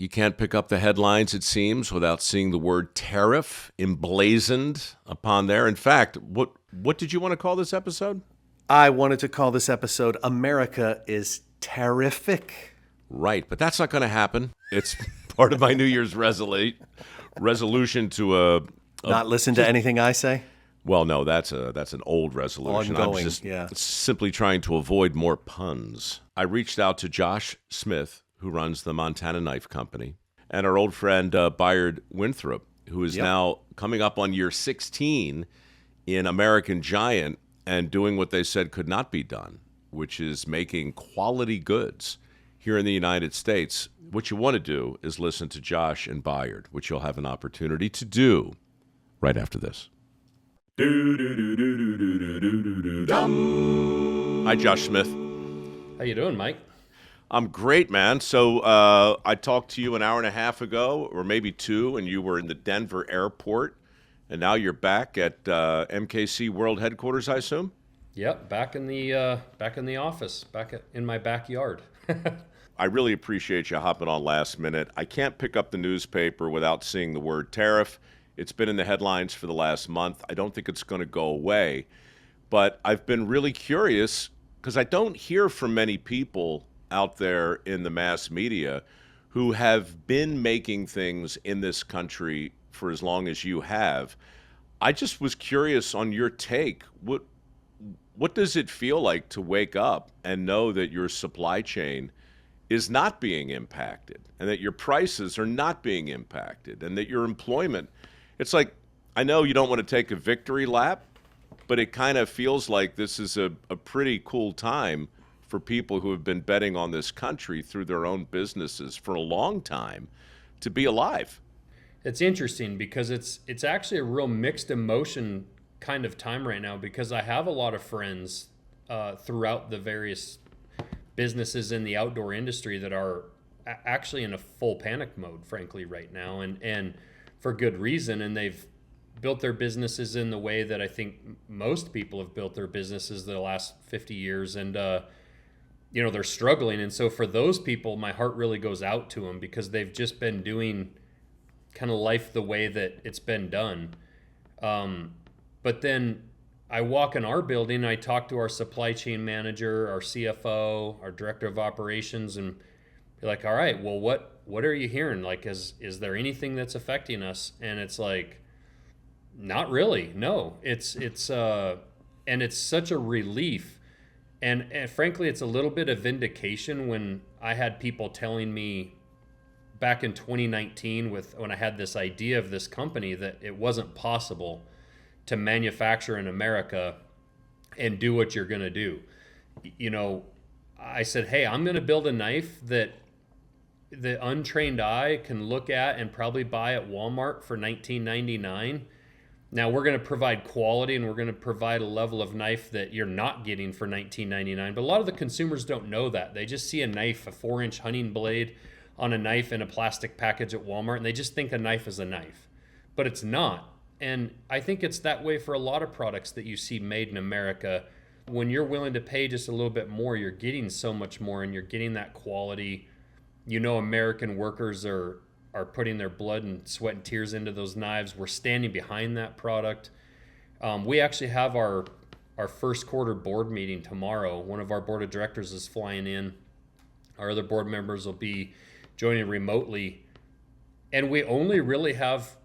You can't pick up the headlines, it seems, without seeing the word tariff emblazoned upon there. In fact, what did you want to call this episode? I wanted to call this episode America is Terrific. Right, but that's not going to happen. It's part of my New Year's resolution to not listen to anything I say? Well, no, that's an old resolution. Ongoing, I'm just yeah. simply trying to avoid more puns. I reached out to Josh Smith, who runs the Montana Knife Company, and our old friend Bayard Winthrop, who is now coming up on year 16 in American Giant and doing what they said could not be done, which is making quality goods here in the United States. What you want to do is listen to Josh and Bayard, which you'll have an opportunity to do right after this. Hi, Josh Smith. How you doing, Mike? I'm great, man. So I talked to you an hour and a half ago, or maybe two, and you were in the Denver airport, and now you're back at MKC World Headquarters, I assume? Yep, back in the office, in my backyard. I really appreciate you hopping on last minute. I can't pick up the newspaper without seeing the word tariff. It's been in the headlines for the last month. I don't think it's going to go away. But I've been really curious because I don't hear from many people out there in the mass media who have been making things in this country for as long as you have. I just was curious on your take. What does it feel like to wake up and know that your supply chain is not being impacted and that your prices are not being impacted and that your employment, it's like, I know you don't want to take a victory lap, but it kind of feels like this is a pretty cool time for people who have been betting on this country through their own businesses for a long time to be alive. It's interesting because it's actually a real mixed emotion kind of time right now, because I have a lot of friends throughout the various businesses in the outdoor industry that are actually in a full panic mode, frankly, right now, and for good reason. And they've built their businesses in the way that I think most people have built their businesses the last 50 years. And, they're struggling. And so for those people, my heart really goes out to them because they've just been doing kind of life the way that it's been done. But then I walk in our building, I talk to our supply chain manager, our CFO, our director of operations, and be like, all right, well, what are you hearing? Like, is there anything that's affecting us? And it's like, not really. No, it's and it's such a relief. And frankly, it's a little bit of vindication when I had people telling me back in 2019 when I had this idea of this company that it wasn't possible to manufacture in America and do what you're going to do. I said, hey, I'm going to build a knife that the untrained eye can look at and probably buy at Walmart for $19.99. Now we're going to provide quality and we're going to provide a level of knife that you're not getting for $19.99. But a lot of the consumers don't know that. They just see a knife, a 4-inch hunting blade on a knife in a plastic package at Walmart, and they just think a knife is a knife. But it's not. And I think it's that way for a lot of products that you see made in America. When you're willing to pay just a little bit more, you're getting so much more and you're getting that quality. American workers are putting their blood and sweat and tears into those knives. We're standing behind that product. We actually have our first quarter board meeting tomorrow. One of our board of directors is flying in. Our other board members will be joining remotely. And we only really have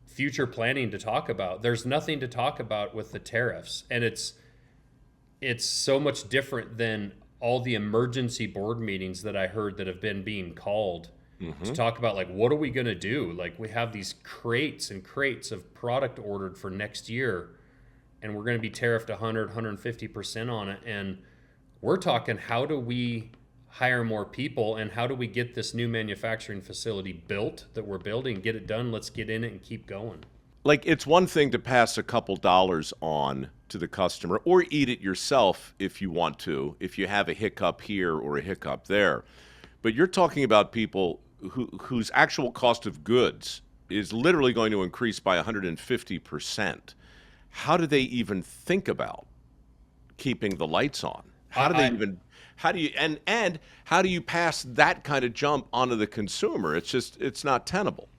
future planning to talk about. There's nothing to talk about with the tariffs. And it's so much different than all the emergency board meetings that I heard that have been being called to talk about, like, what are we going to do? Like, we have these crates and crates of product ordered for next year, and we're going to be tariffed 100, 150% on it. And we're talking, how do we hire more people, and how do we get this new manufacturing facility built that we're building, get it done, let's get in it and keep going. Like, it's one thing to pass a couple dollars on to the customer or eat it yourself if you want to, if you have a hiccup here or a hiccup there. But you're talking about people whose actual cost of goods is literally going to increase by 150%. How do they even think about keeping the lights on? How do you and how do you pass that kind of jump onto the consumer? It's not tenable.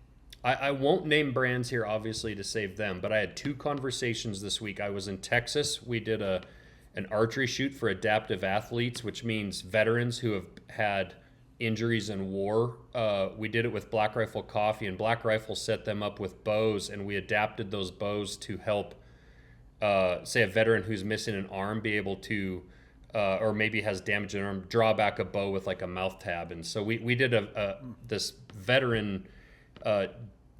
I won't name brands here, obviously, to save them, but I had two conversations this week. I was in Texas. We did an archery shoot for adaptive athletes, which means veterans who have had injuries in war. We did it with Black Rifle Coffee, and Black Rifle set them up with bows, and we adapted those bows to help, say, a veteran who's missing an arm be able to, or maybe has damage in an arm, draw back a bow with like a mouth tab. And so we did this veteran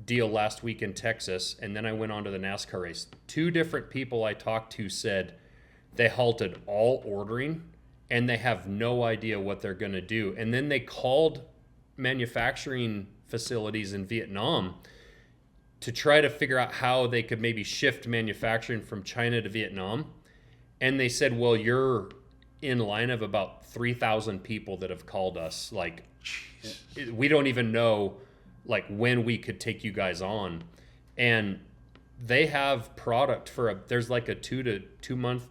deal last week in Texas, and then I went on to the NASCAR race. Two different people I talked to said they halted all ordering and they have no idea what they're going to do. And then they called manufacturing facilities in Vietnam to try to figure out how they could maybe shift manufacturing from China to Vietnam. And they said, well, you're in line of about 3,000 people that have called us. Like, we don't even know like when we could take you guys on. And they have product for there's like a 2 month,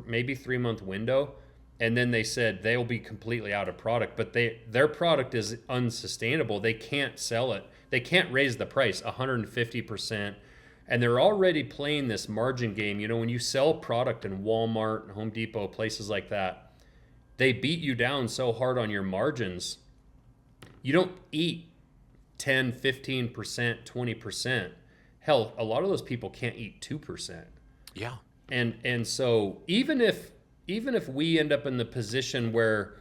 maybe 3 month window. And then they said they'll be completely out of product, but their product is unsustainable. They can't sell it. They can't raise the price 150%. And they're already playing this margin game. You know, when you sell product in Walmart and Home Depot, places like that, they beat you down so hard on your margins. You don't eat 10, 15%, 20%. Hell, a lot of those people can't eat 2%. Yeah. And so even if we end up in the position where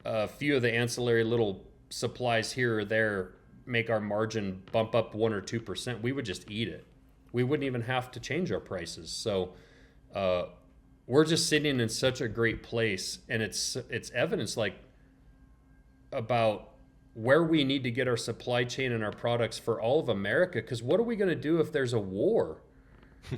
a few of the ancillary little supplies here or there make our margin bump up 1 or 2%, we would just eat it. We wouldn't even have to change our prices. So we're just sitting in such a great place, and it's evidence like about where we need to get our supply chain and our products for all of America. Because what are we going to do if there's a war?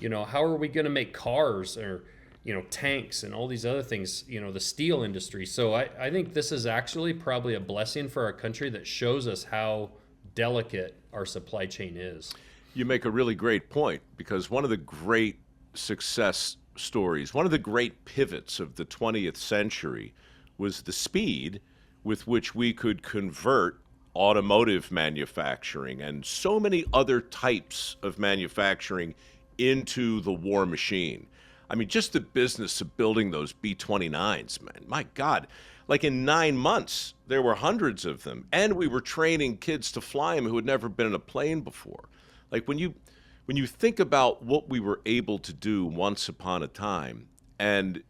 You know, how are we going to make cars or, you know, tanks and all these other things, you know, the steel industry. So I think this is actually probably a blessing for our country that shows us how delicate our supply chain is. You make a really great point, because one of the great success stories, one of the great pivots of the 20th century was the speed with which we could convert automotive manufacturing and so many other types of manufacturing into the war machine. I mean, just the business of building those B-29s, man, my God. Like in 9 months, there were hundreds of them. And we were training kids to fly them who had never been in a plane before. Like when you think about what we were able to do once upon a time, and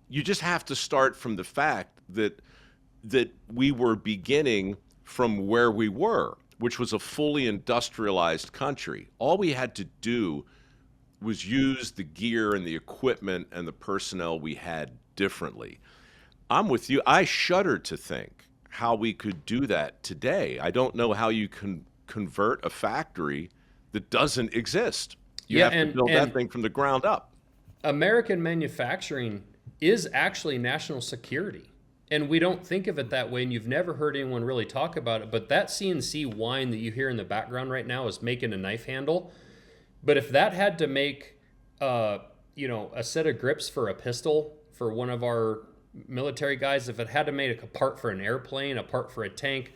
you just have to start from the fact that we were beginning from where we were, which was a fully industrialized country. All we had to do was use the gear and the equipment and the personnel we had differently. I'm with you. I shudder to think how we could do that today. I don't know how you can convert a factory that doesn't exist. You have to build that thing from the ground up. American manufacturing is actually national security. And we don't think of it that way, and you've never heard anyone really talk about it. But that CNC whine that you hear in the background right now is making a knife handle. But if that had to make, a set of grips for a pistol for one of our military guys, if it had to make a part for an airplane, a part for a tank,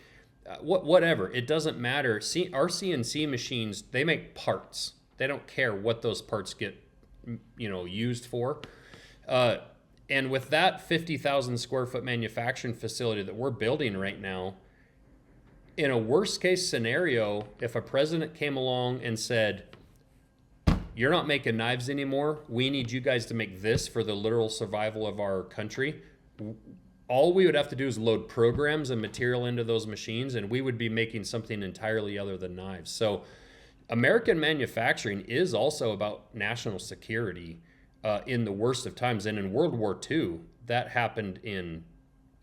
whatever, it doesn't matter. Our CNC machines, they make parts. They don't care what those parts get, used for. And with that 50,000 square foot manufacturing facility that we're building right now, in a worst case scenario, if a president came along and said, you're not making knives anymore, we need you guys to make this for the literal survival of our country, all we would have to do is load programs and material into those machines, and we would be making something entirely other than knives. So American manufacturing is also about national security in the worst of times. And in World War II, that happened in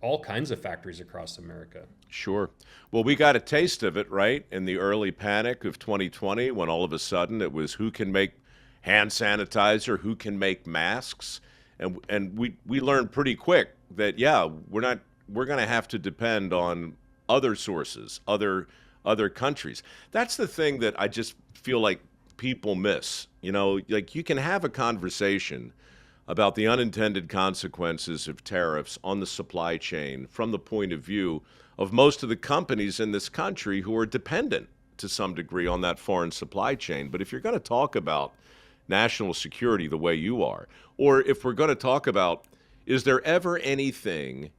all kinds of factories across America. Sure. Well, we got a taste of it, right, in the early panic of 2020, when all of a sudden it was who can make hand sanitizer, who can make masks. And we learned pretty quick that, we're going to have to depend on other sources, other countries. That's the thing that I just feel like people miss. Like you can have a conversation about the unintended consequences of tariffs on the supply chain from the point of view of most of the companies in this country who are dependent to some degree on that foreign supply chain. But if you're going to talk about national security the way you are, or if we're going to talk about, is there ever anything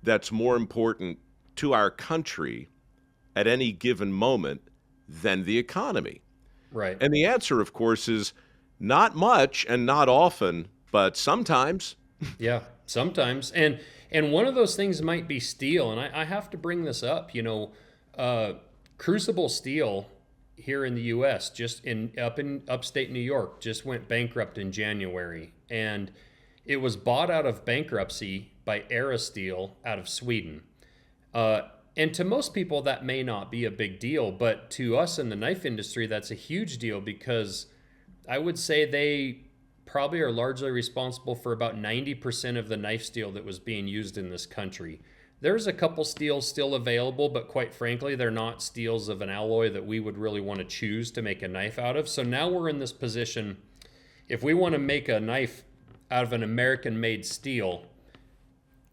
that's more important to our country at any given moment than the economy? Right. And the answer, of course, is not much and not often, but sometimes. Yeah, sometimes. And one of those things might be steel. And I have to bring this up. Crucible Steel here in the U.S., just in upstate New York, just went bankrupt in January. And it was bought out of bankruptcy by Steel out of Sweden. And to most people, that may not be a big deal, but to us in the knife industry, that's a huge deal because I would say they probably are largely responsible for about 90% of the knife steel that was being used in this country. There's a couple steels still available, but quite frankly, they're not steels of an alloy that we would really want to choose to make a knife out of. So now we're in this position, if we want to make a knife out of an American-made steel,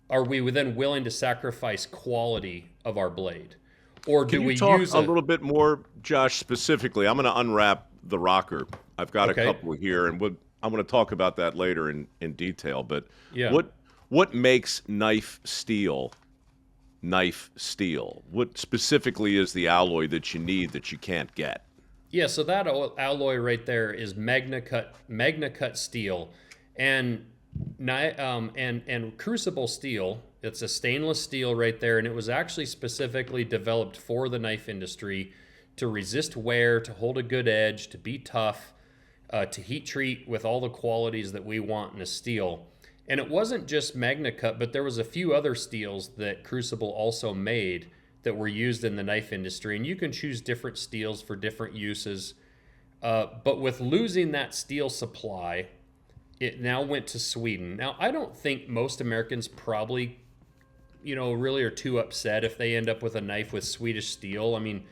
are we then willing to sacrifice quality of our blade? Or do Can you we talk use a little bit more, Josh, specifically? I'm going to unwrap the rocker. I've got Okay. a couple here, and I'm going to talk about that later in detail. But Yeah. what makes knife steel? What specifically is the alloy that you need that you can't get? Yeah, so that alloy right there is Magna cut steel, and crucible steel. It's a stainless steel right there, and it was actually specifically developed for the knife industry to resist wear, to hold a good edge, to be tough, to heat treat with all the qualities that we want in a steel. And it wasn't just Magna Cut, but there was a few other steels that Crucible also made that were used in the knife industry. And you can choose different steels for different uses. But with losing that steel supply, it now went to Sweden. Now, I don't think most Americans probably, really are too upset if they end up with a knife with Swedish steel. I mean,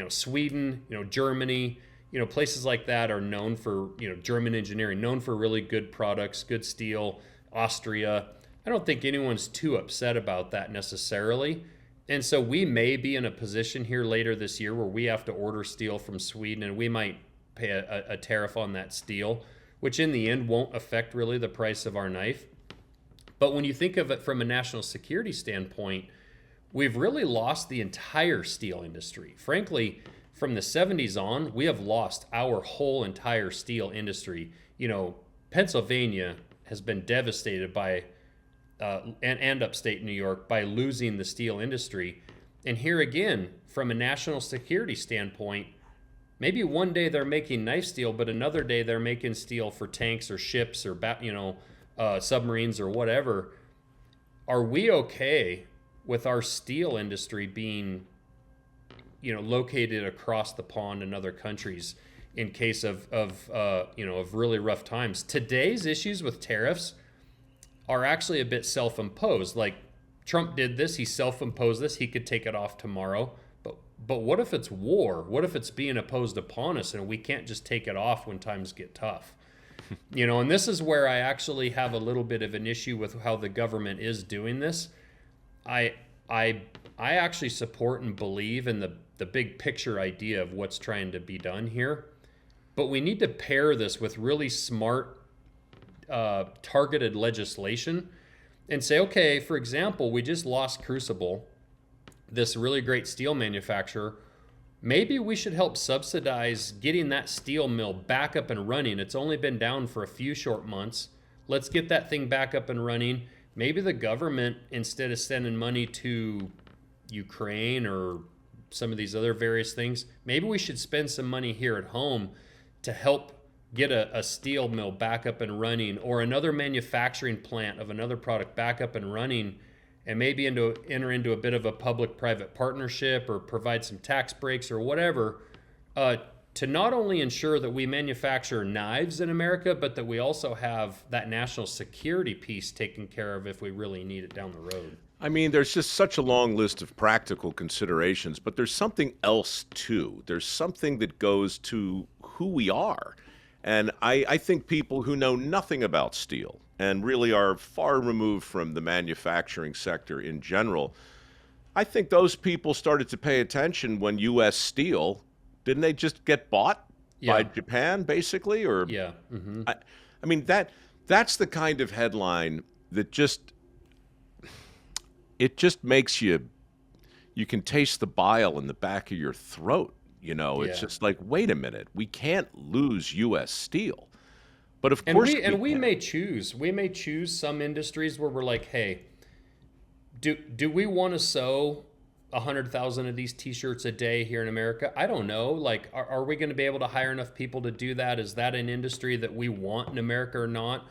Sweden, Germany, places like that are known for, German engineering, known for really good products, good steel. Austria. I don't think anyone's too upset about that necessarily. And so we may be in a position here later this year where we have to order steel from Sweden, and we might pay a tariff on that steel, which in the end won't affect really the price of our knife. But when you think of it from a national security standpoint, we've really lost the entire steel industry. Frankly, from the 70s on, we have lost our whole entire steel industry. Pennsylvania has been devastated by, and upstate New York, by losing the steel industry. And here again, from a national security standpoint, maybe one day they're making knife steel, but another day they're making steel for tanks or ships or submarines or whatever. Are we okay with our steel industry being located across the pond in other countries in case of really rough times? Today's issues with tariffs are actually a bit self-imposed. Like Trump did this, he self-imposed this, he could take it off tomorrow. But what if it's war? What if it's being imposed upon us and we can't just take it off when times get tough? And this is where I actually have a little bit of an issue with how the government is doing this. I actually support and believe in the big picture idea of what's trying to be done here. But we need to pair this with really smart, targeted legislation and say, okay, for example, we just lost Crucible, this really great steel manufacturer. Maybe we should help subsidize getting that steel mill back up and running. It's only been down for a few short months. Let's get that thing back up and running. Maybe the government, instead of sending money to Ukraine or some of these other various things, maybe we should spend some money here at home to help get a steel mill back up and running, or another manufacturing plant of another product back up and running, and maybe enter into a bit of a public-private partnership or provide some tax breaks or whatever, to not only ensure that we manufacture knives in America, but that we also have that national security piece taken care of if we really need it down the road. I mean, there's just such a long list of practical considerations, but there's something else too. There's something that goes to who we are And I think people who know nothing about steel and really are far removed from the manufacturing sector in general, I think those people started to pay attention when U.S. Steel, didn't they just get bought by Yeah. Japan, basically? Or Yeah. Hmm. I, I mean that's the kind of headline that just makes you can taste the bile in the back of your throat. It's Yeah. just like, wait a minute, we can't lose U.S. Steel, but of And course we we and we can. may choose some industries where we're like, hey, do we want to sew 100,000 of these T-shirts a day here in America? I don't know. Like, are we going to be able to hire enough people to do that? Is that an industry that we want in America or not?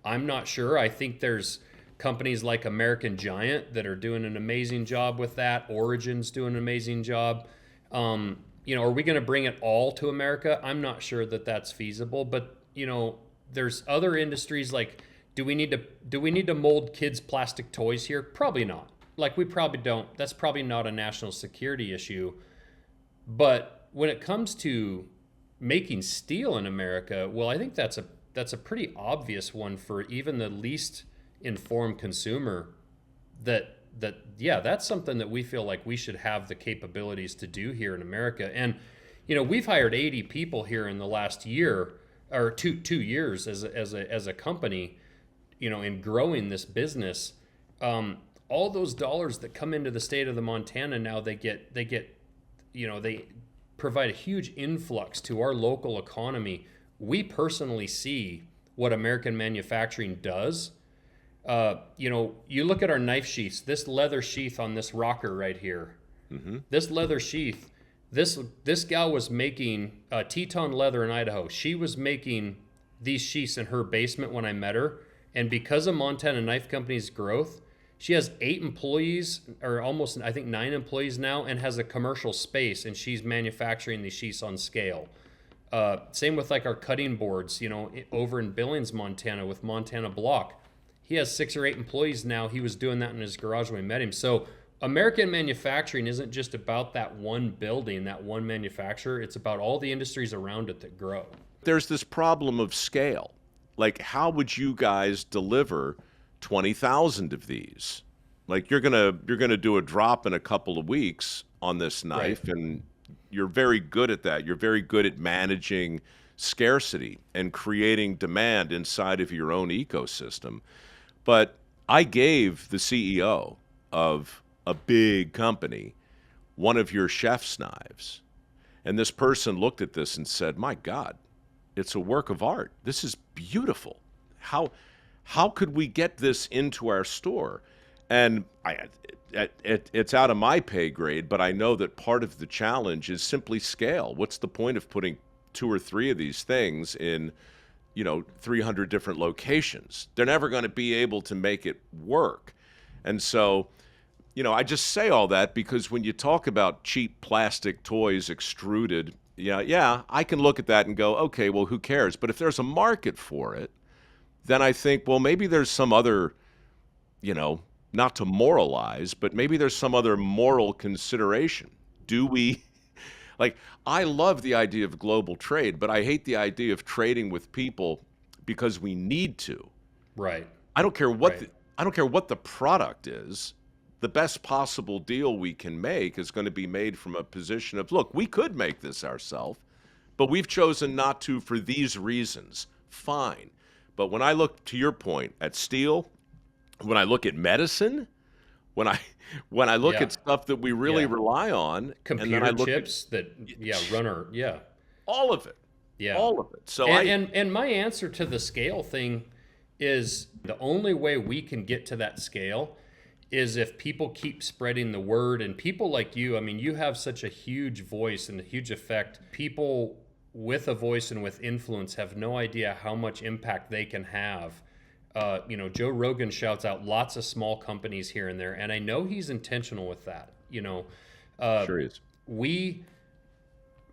I'm not sure. I think there's companies like American Giant that are doing an amazing job with that. Origin's doing an amazing job. Are we going to bring it all to America? I'm not sure that that's feasible. But there's other industries like, do we need to mold kids' plastic toys here? Probably not. Like, we probably don't. That's probably not a national security issue. But when it comes to making steel in America, well, I think that's a pretty obvious one for even the least informed consumer. That yeah, that's something that we feel like we should have the capabilities to do here in America. And we've hired 80 people here in the last year or two years as a company, in growing this business. All those dollars that come into the state of the Montana now, they provide a huge influx to our local economy. We personally see what American manufacturing does. You look at our knife sheaths, this leather sheath on this rocker right here. This leather sheath, this gal was making Teton leather in Idaho. She was making these sheaths in her basement when I met her. And because of Montana Knife Company's growth, she has 8 employees, or almost, I think, 9 employees now, and has a commercial space, and she's manufacturing these sheaths on scale. Same with like our cutting boards, over in Billings, Montana with Montana Block. He has 6 or 8 employees now. He was doing that in his garage when we met him. So American manufacturing isn't just about that one building, that one manufacturer. It's about all the industries around it that grow. There's this problem of scale. Like, how would you guys deliver 20,000 of these? Like, you're gonna do a drop in a couple of weeks on this knife, Right. and you're very good at that. You're very good at managing scarcity and creating demand inside of your own ecosystem. But I gave the CEO of a big company one of your chef's knives, and this person looked at this and said, "My God, it's a work of art. This is beautiful. How could we get this into our store?" And it's out of my pay grade, but I know that part of the challenge is simply scale. What's the point of putting 2 or 3 of these things in 300 different locations? They're never going to be able to make it work. And so, I just say all that because when you talk about cheap plastic toys extruded, yeah, I can look at that and go, okay, well, who cares? But if there's a market for it, then I think, well, maybe there's some other, not to moralize, but maybe there's some other moral consideration. Do we, like, I love the idea of global trade, but I hate the idea of trading with people because we need to. Right. I don't care what Right. I don't care what the product is. The best possible deal we can make is going to be made from a position of, look, we could make this ourselves, but we've chosen not to for these reasons. Fine. But when I look, to your point, at steel, when I look at medicine, when I when I look Yeah. at stuff that we really Yeah. rely on, and then I Computer look at chips that, yeah, run our, yeah. all of it, Yeah. all of it. So And my answer to the scale thing is the only way we can get to that scale is if people keep spreading the word, and people like you. I mean, you have such a huge voice and a huge effect. People with a voice and with influence have no idea how much impact they can have. Joe Rogan shouts out lots of small companies here and there, and I know he's intentional with that. sure is. We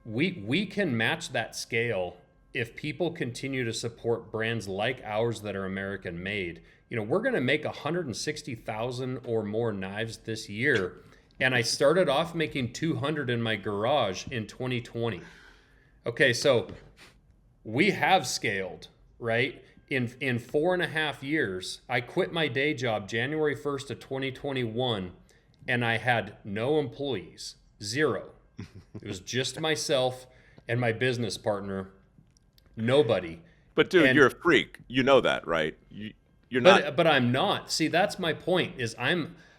we can match that scale if people continue to support brands like ours that are American made. We're going to make 160,000 or more knives this year, and I started off making 200 in my garage in 2020. Okay, so we have scaled, right? In 4.5 years, I quit my day job January 1st of 2021, and I had no employees, zero. It was just myself and my business partner, nobody. But dude, And you're a freak. You know that, right? You're not. but I'm not. See, that's my point.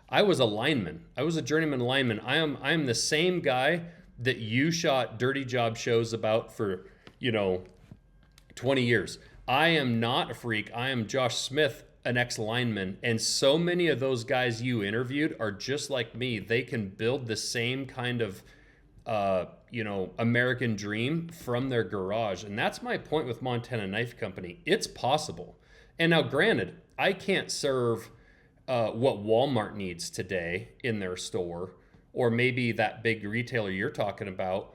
I was a lineman. I was a journeyman lineman. I am the same guy that you shot dirty job shows about for 20 years. I am not a freak. I am Josh Smith, an ex-lineman, and so many of those guys you interviewed are just like me. They can build the same kind of American dream from their garage. And that's my point with Montana Knife Company. It's possible. And now, granted, I can't serve what Walmart needs today in their store, or maybe that big retailer you're talking about.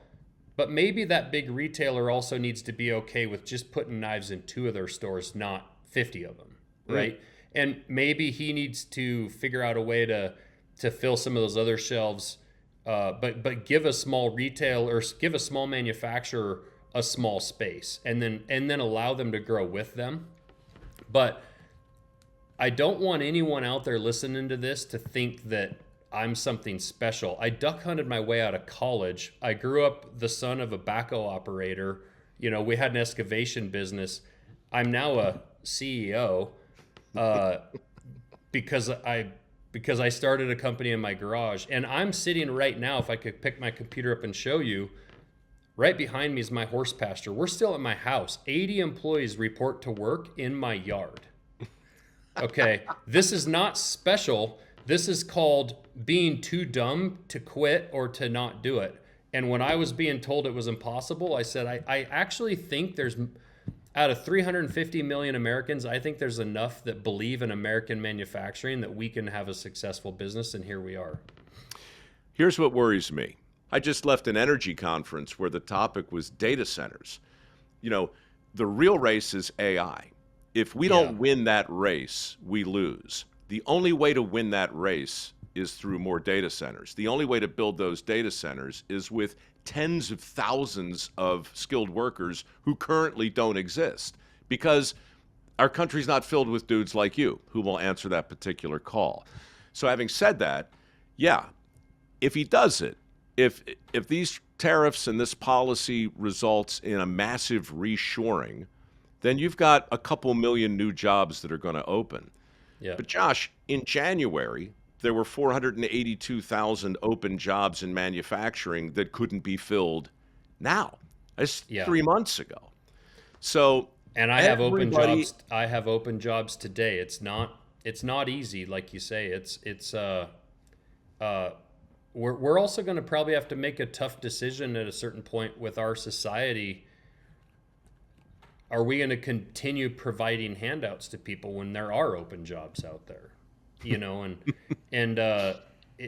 But maybe that big retailer also needs to be okay with just putting knives in 2 of their stores, not 50 of them, right? And maybe he needs to figure out a way to fill some of those other shelves, but give a small retail or give a small manufacturer a small space, and then allow them to grow with them. But I don't want anyone out there listening to this to think that I'm something special. I duck hunted my way out of college. I grew up the son of a backhoe operator. We had an excavation business. I'm now a CEO because I started a company in my garage. And I'm sitting right now, if I could pick my computer up and show you, right behind me is my horse pasture. We're still at my house. 80 employees report to work in my yard. Okay, this is not special. This is called being too dumb to quit or to not do it. And when I was being told it was impossible, I said, I actually think there's, out of 350 million Americans, I think there's enough that believe in American manufacturing that we can have a successful business, and here we are. Here's what worries me. I just left an energy conference where the topic was data centers. The real race is AI. If we don't win that race, we lose. The only way to win that race is through more data centers. The only way to build those data centers is with tens of thousands of skilled workers who currently don't exist, because our country's not filled with dudes like you who will answer that particular call. So having said that, yeah, if he does it, if these tariffs and this policy results in a massive reshoring, then you've got a couple million new jobs that are going to open. Yeah. But Josh, in January, there were 482,000 open jobs in manufacturing that couldn't be filled now. That's 3 months ago. So, and I have open jobs. I have open jobs today. It's not easy, like you say. We're also going to probably have to make a tough decision at a certain point with our society. Are we going to continue providing handouts to people when there are open jobs out there?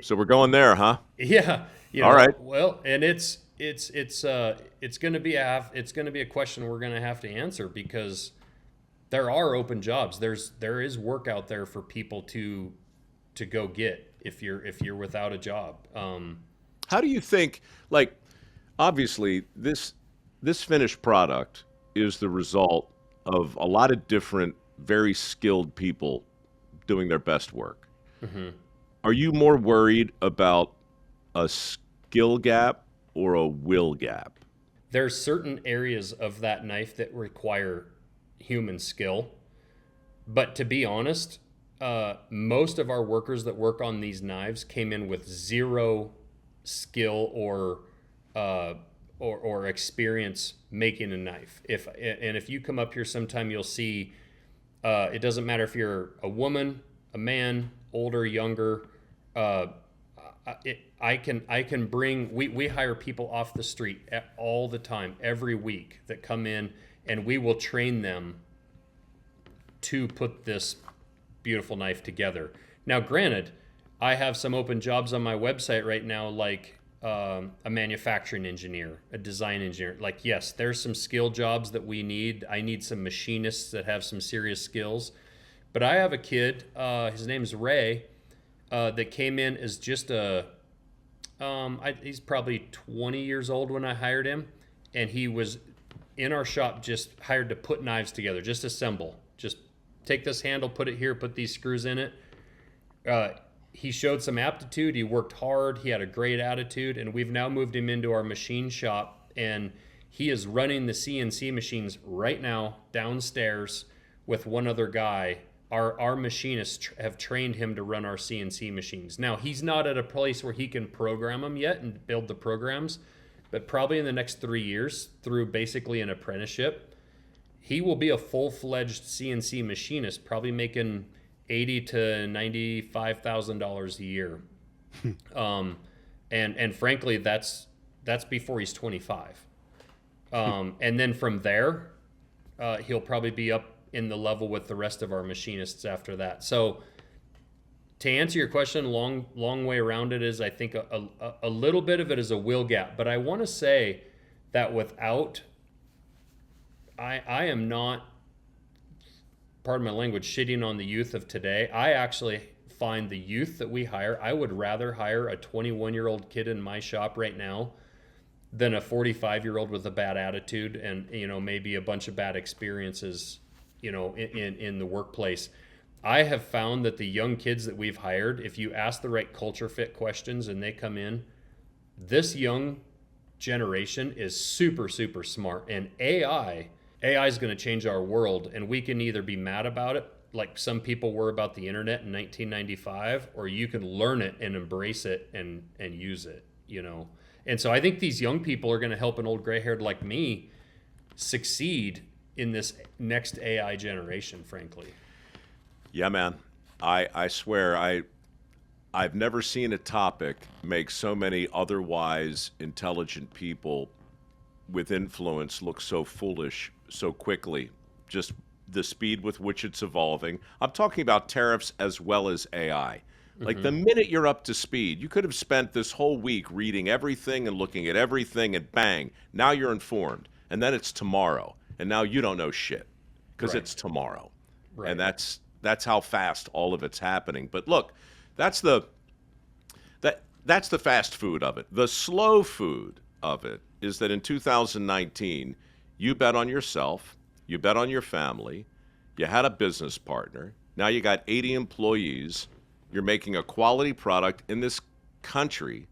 So we're going there, huh? Yeah. All right. Well, and it's going to be a question we're going to have to answer, because there are open jobs. There is work out there for people to go get if you're without a job. How do you think? Like, obviously, this finished product is the result of a lot of different, very skilled people doing their best work. Mm-hmm. Are you more worried about a skill gap or a will gap? There's certain areas of that knife that require human skill. But to be honest, most of our workers that work on these knives came in with zero skill or experience making a knife. If you come up here sometime, you'll see it doesn't matter if you're a woman, a man, older, younger. I can bring. We hire people off the street all the time, every week, that come in, and we will train them to put this beautiful knife together. Now, granted, I have some open jobs on my website right now, like a manufacturing engineer, a design engineer. Like, yes, there's some skill jobs that we need. I need some machinists that have some serious skills. But I have a kid, his name's Ray, that came in as just he's probably 20 years old when I hired him. And he was in our shop just hired to put knives together, just assemble. Just take this handle, put it here, put these screws in it. He showed some aptitude. He worked hard. He had a great attitude. And we've now moved him into our machine shop. And he is running the CNC machines right now downstairs with one other guy. Our machinists have trained him to run our CNC machines. Now, he's not at a place where he can program them yet and build the programs, but probably in the next 3 years, through basically an apprenticeship, he will be a full-fledged CNC machinist, probably making $80,000 to $95,000 a year. And frankly, that's before he's 25. And then from there, he'll probably be up in the level with the rest of our machinists after that. So to answer your question, long way around it is, I think a little bit of it is a will gap. But I want to say that I am not, pardon my language, shitting on the youth of today. I actually find the youth that we hire, I would rather hire a 21-year-old kid in my shop right now than a 45-year-old with a bad attitude and, maybe a bunch of bad experiences, in the workplace. I have found that the young kids that we've hired, if you ask the right culture fit questions and they come in, this young generation is super, super smart. And AI is going to change our world, and we can either be mad about it, like some people were about the internet in 1995, or you can learn it and embrace it and use it, And so I think these young people are going to help an old gray-haired like me succeed in this next AI generation, frankly. Yeah, man. I swear, I've never seen a topic make so many otherwise intelligent people with influence look so foolish so quickly. Just the speed with which it's evolving. I'm talking about tariffs as well as AI. Like the minute you're up to speed, you could have spent this whole week reading everything and looking at everything, and bang, now you're informed. And then it's tomorrow. And now you don't know shit because it's tomorrow. Right. And that's how fast all of it's happening. But look, that's the fast food of it. The slow food of it is that in 2019, you bet on yourself, you bet on your family, you had a business partner, now you got 80 employees, you're making a quality product in this country,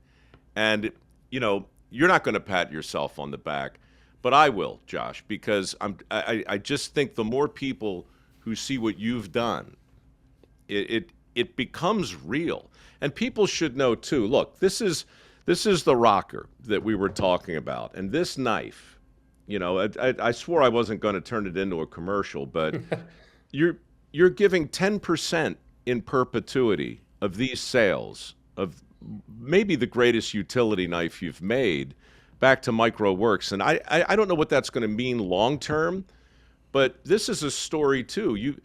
and you're not going to pat yourself on the back, but I will, Josh, because I just think the more people who see what you've done, it becomes real. And people should know too. Look, this is the rocker that we were talking about, and this knife. I swore I wasn't going to turn it into a commercial, but you're giving 10% in perpetuity of these sales of maybe the greatest utility knife you've made back to Micro Works. And I don't know what that's going to mean long term, but this is a story too.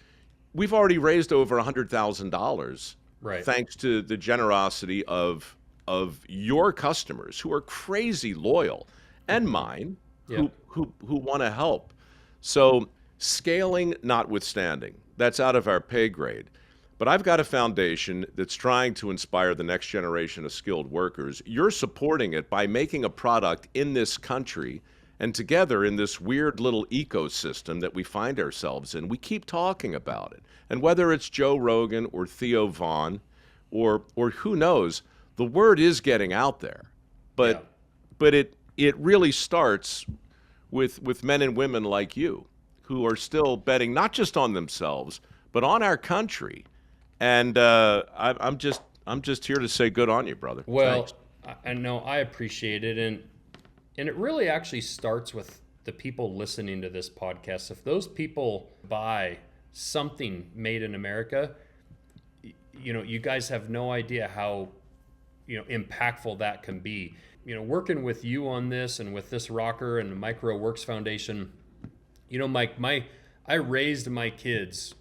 We've already raised over $100,000, right, thanks to the generosity of your customers who are crazy loyal, and mine, who want to help. So scaling notwithstanding, that's out of our pay grade. But I've got a foundation that's trying to inspire the next generation of skilled workers. You're supporting it by making a product in this country, and together in this weird little ecosystem that we find ourselves in, we keep talking about it. And whether it's Joe Rogan or Theo Vaughn or who knows, the word is getting out there. But it really starts with men and women like you who are still betting not just on themselves, but on our country. And I'm just here to say good on you, brother. Well, I know, I appreciate it, and it really actually starts with the people listening to this podcast. If those people buy something made in America, you guys have no idea how impactful that can be. Working with you on this and with this rocker and the Micro Works Foundation, Mike, I raised my kids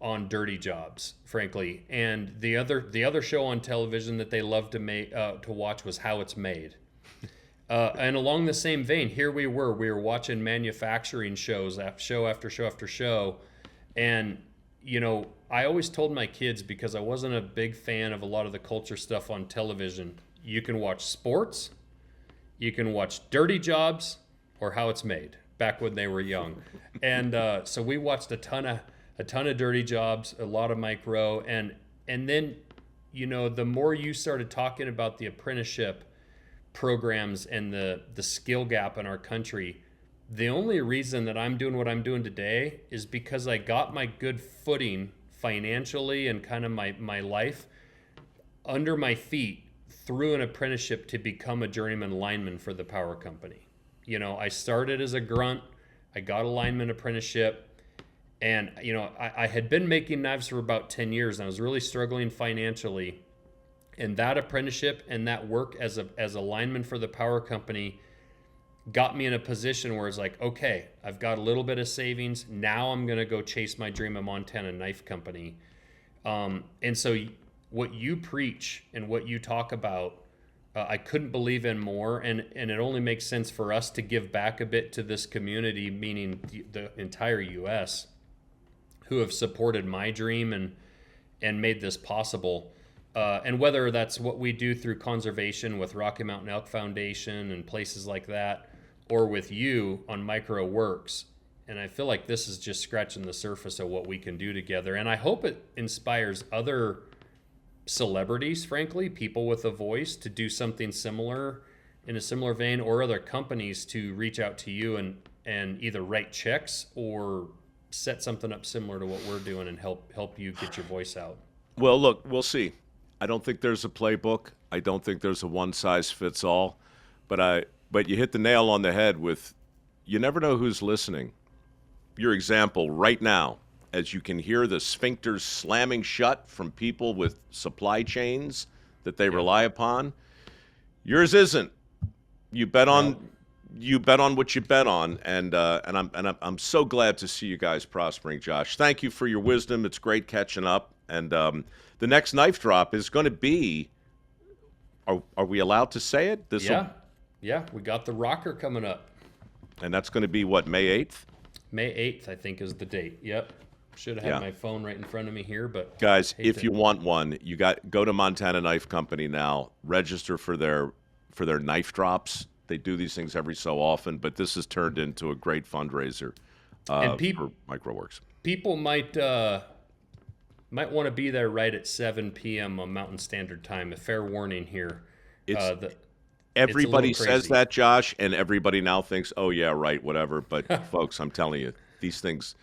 on dirty jobs, frankly, and the other show on television that they loved to watch was How It's Made. And along the same vein, here we were watching manufacturing shows, show after show after show, and I always told my kids, because I wasn't a big fan of a lot of the culture stuff on television, you can watch sports, you can watch dirty jobs, or How It's Made. back when they were young. And so we watched a ton of Dirty Jobs, a lot of Mike Rowe, and then, you know, the more you started talking about the apprenticeship programs and the skill gap in our country, the only reason that I'm doing what I'm doing today is because I got my good footing financially and kind of my life under my feet through an apprenticeship to become a journeyman lineman for the power company. You know, I started as a grunt, I got a lineman apprenticeship, and, you know, I had been making knives for about 10 years, and I was really struggling financially. And that apprenticeship and that work as a lineman for the power company got me in a position where it's like, okay, I've got a little bit of savings. Now I'm going to go chase my dream of Montana Knife Company. And so what you preach and what you talk about, I couldn't believe in more. And it only makes sense for us to give back a bit to this community, meaning the entire U.S., who have supported my dream and made this possible. And whether that's what we do through conservation with Rocky Mountain Elk Foundation and places like that, or with you on Micro Works. And I feel like this is just scratching the surface of what we can do together. And I hope it inspires other celebrities, frankly, people with a voice, to do something similar in a similar vein, or other companies to reach out to you and either write checks or set something up similar to what we're doing and help you get your voice out. Well, look, we'll see. I don't think there's a playbook. I don't think there's a one-size-fits-all. But you hit the nail on the head with, you never know who's listening. Your example right now, as you can hear the sphincters slamming shut from people with supply chains that they rely upon, yours isn't. You bet on what you bet on, and I'm so glad to see you guys prospering, Josh. Thank you for your wisdom. It's great catching up. And the next knife drop is going to be. Are we allowed to say it? Yeah, we got the rocker coming up. And that's going to be what, May 8th? May 8th, I think, is the date. Yep. Should have had my phone right in front of me here, but guys, if you want one, go to Montana Knife Company now. Register for their knife drops. They do these things every so often, but this has turned into a great fundraiser for MicroWorks. People might want to be there right at 7 p.m. on Mountain Standard Time. A fair warning here. Everybody says that, Josh, and everybody now thinks, oh, yeah, right, whatever. But, folks, I'm telling you, these things,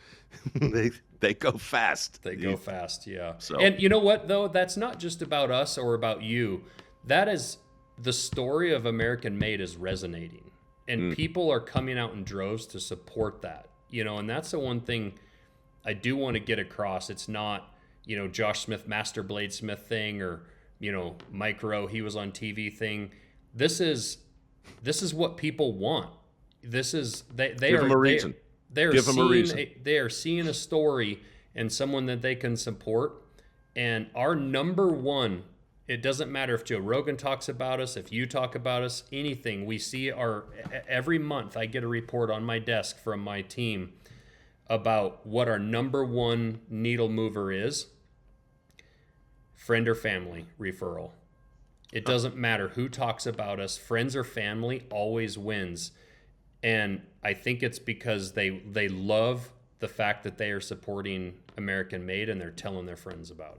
they go fast. They go fast, yeah. So. And you know what, though? That's not just about us or about you. That is, the story of American Made is resonating. And people are coming out in droves to support that. You know, and that's the one thing I do want to get across. It's not, you know, Josh Smith, Master Bladesmith thing, or, you know, Mike Rowe, he was on TV thing. This is what people want. This is they Give them a reason. They are seeing a story and someone that they can support. And our number one, it doesn't matter if Joe Rogan talks about us, if you talk about us, anything. We see every month I get a report on my desk from my team about what our number one needle mover is. Friend or family referral. It doesn't matter who talks about us. Friends or family always wins. And I think it's because they love the fact that they are supporting American Made and they're telling their friends about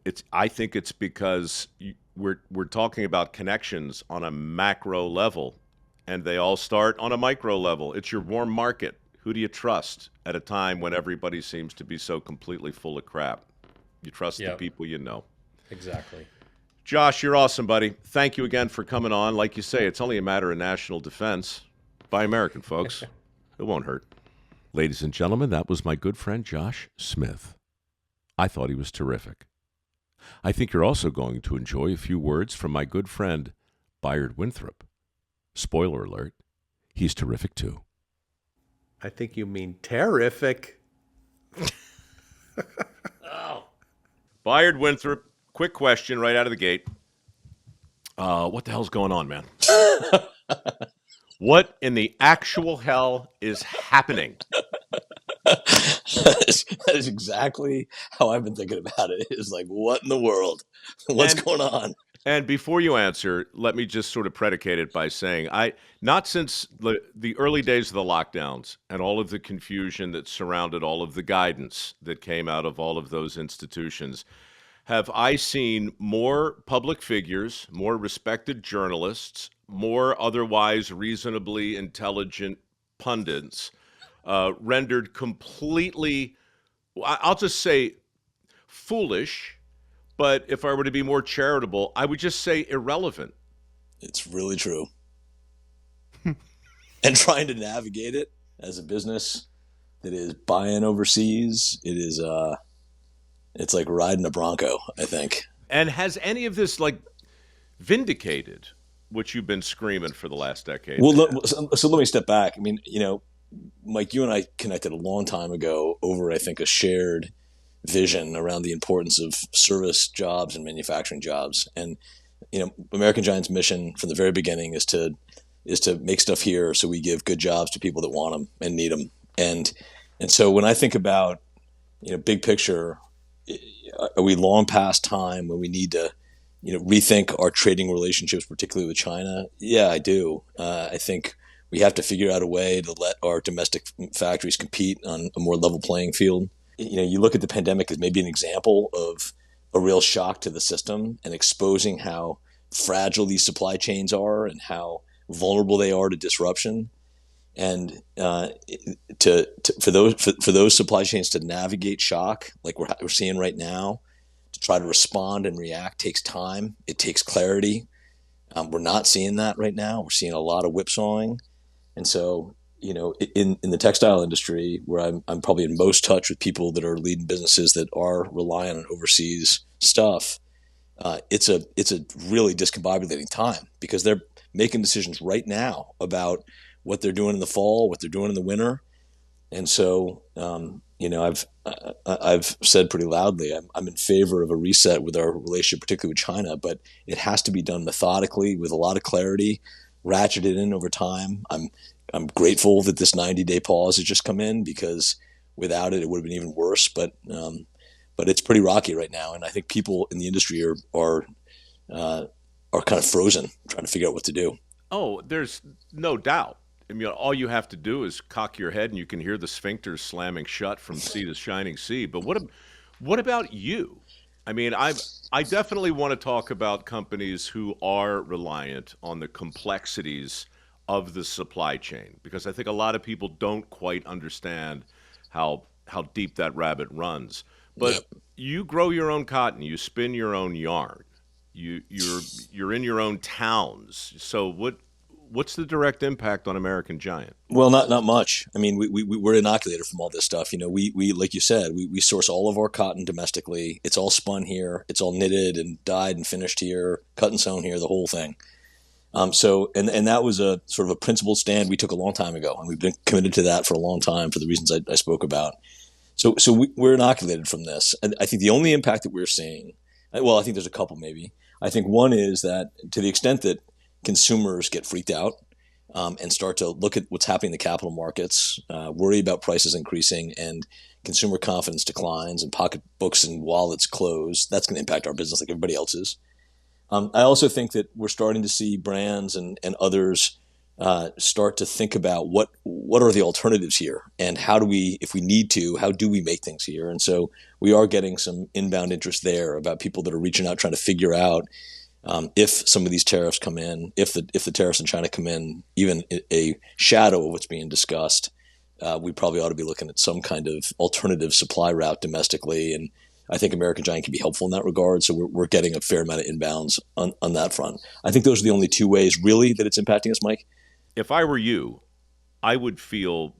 it. I think it's because we're talking about connections on a macro level, and they all start on a micro level. It's your warm market. Who do you trust at a time when everybody seems to be so completely full of crap? You trust the people you know. Exactly. Josh, you're awesome, buddy. Thank you again for coming on. Like you say, it's only a matter of national defense. Buy American, folks. It won't hurt. Ladies and gentlemen, that was my good friend Josh Smith. I thought he was terrific. I think you're also going to enjoy a few words from my good friend Bayard Winthrop. Spoiler alert, he's terrific too. I think you mean terrific. Bayard Winthrop, quick question right out of the gate. What the hell's going on, man? What in the actual hell is happening? That is exactly how I've been thinking about it. It's like, what in the world? What's going on? And before you answer, let me just sort of predicate it by saying not since the early days of the lockdowns and all of the confusion that surrounded all of the guidance that came out of all of those institutions, have I seen more public figures, more respected journalists, more otherwise reasonably intelligent pundits rendered completely, I'll just say, foolish. But if I were to be more charitable, I would just say irrelevant. It's really true. And trying to navigate it as a business that is buying overseas, it's like riding a Bronco, I think. And has any of this vindicated what you've been screaming for the last decade? Well, so let me step back. I mean, Mike, you and I connected a long time ago over, I think, a shared vision around the importance of service jobs and manufacturing jobs. And, American Giant's mission from the very beginning is to make stuff here so we give good jobs to people that want them and need them. And so when I think about, big picture, are we long past time when we need to, rethink our trading relationships, particularly with China? Yeah, I do. I think we have to figure out a way to let our domestic factories compete on a more level playing field. You look at the pandemic as maybe an example of a real shock to the system and exposing how fragile these supply chains are and how vulnerable they are to disruption. And for those supply chains to navigate shock like we're seeing right now, to try to respond and react takes time. It takes clarity. We're not seeing that right now. We're seeing a lot of whipsawing. And so, in the textile industry, where I'm probably in most touch with people that are leading businesses that are reliant on overseas stuff, it's a really discombobulating time because they're making decisions right now about what they're doing in the fall, what they're doing in the winter. And so, I've said pretty loudly, I'm in favor of a reset with our relationship, particularly with China, but it has to be done methodically with a lot of clarity, ratcheted in over time. I'm grateful that this 90-day pause has just come in because without it, it would have been even worse. But it's pretty rocky right now, and I think people in the industry are kind of frozen, trying to figure out what to do. Oh, there's no doubt. I mean, all you have to do is cock your head, and you can hear the sphincters slamming shut from sea to shining sea. But what about you? I mean, I definitely want to talk about companies who are reliant on the complexities of the supply chain, because I think a lot of people don't quite understand how deep that rabbit runs. But Yep. You grow your own cotton, you spin your own yarn, you're in your own towns. So what's the direct impact on American Giant? Well, not much. I mean, we're inoculated from all this stuff. We like you said, we source all of our cotton domestically. It's all spun here. It's all knitted and dyed and finished here, cut and sewn here, the whole thing. So that was a sort of a principled stand we took a long time ago, and we've been committed to that for a long time for the reasons I spoke about. So we're inoculated from this. And I think the only impact that we're seeing, well, I think there's a couple maybe. I think one is that to the extent that consumers get freaked out and start to look at what's happening in the capital markets, worry about prices increasing, and consumer confidence declines, and pocketbooks and wallets close, that's going to impact our business like everybody else's. I also think that we're starting to see brands and others start to think about what are the alternatives here, and how do we, if we need to, how do we make things here? And so we are getting some inbound interest there about people that are reaching out, trying to figure out if some of these tariffs come in, if the tariffs in China come in, even a shadow of what's being discussed, we probably ought to be looking at some kind of alternative supply route domestically. And I think American Giant can be helpful in that regard. So we're getting a fair amount of inbounds on that front. I think those are the only two ways really that it's impacting us, Mike. If I were you, I would feel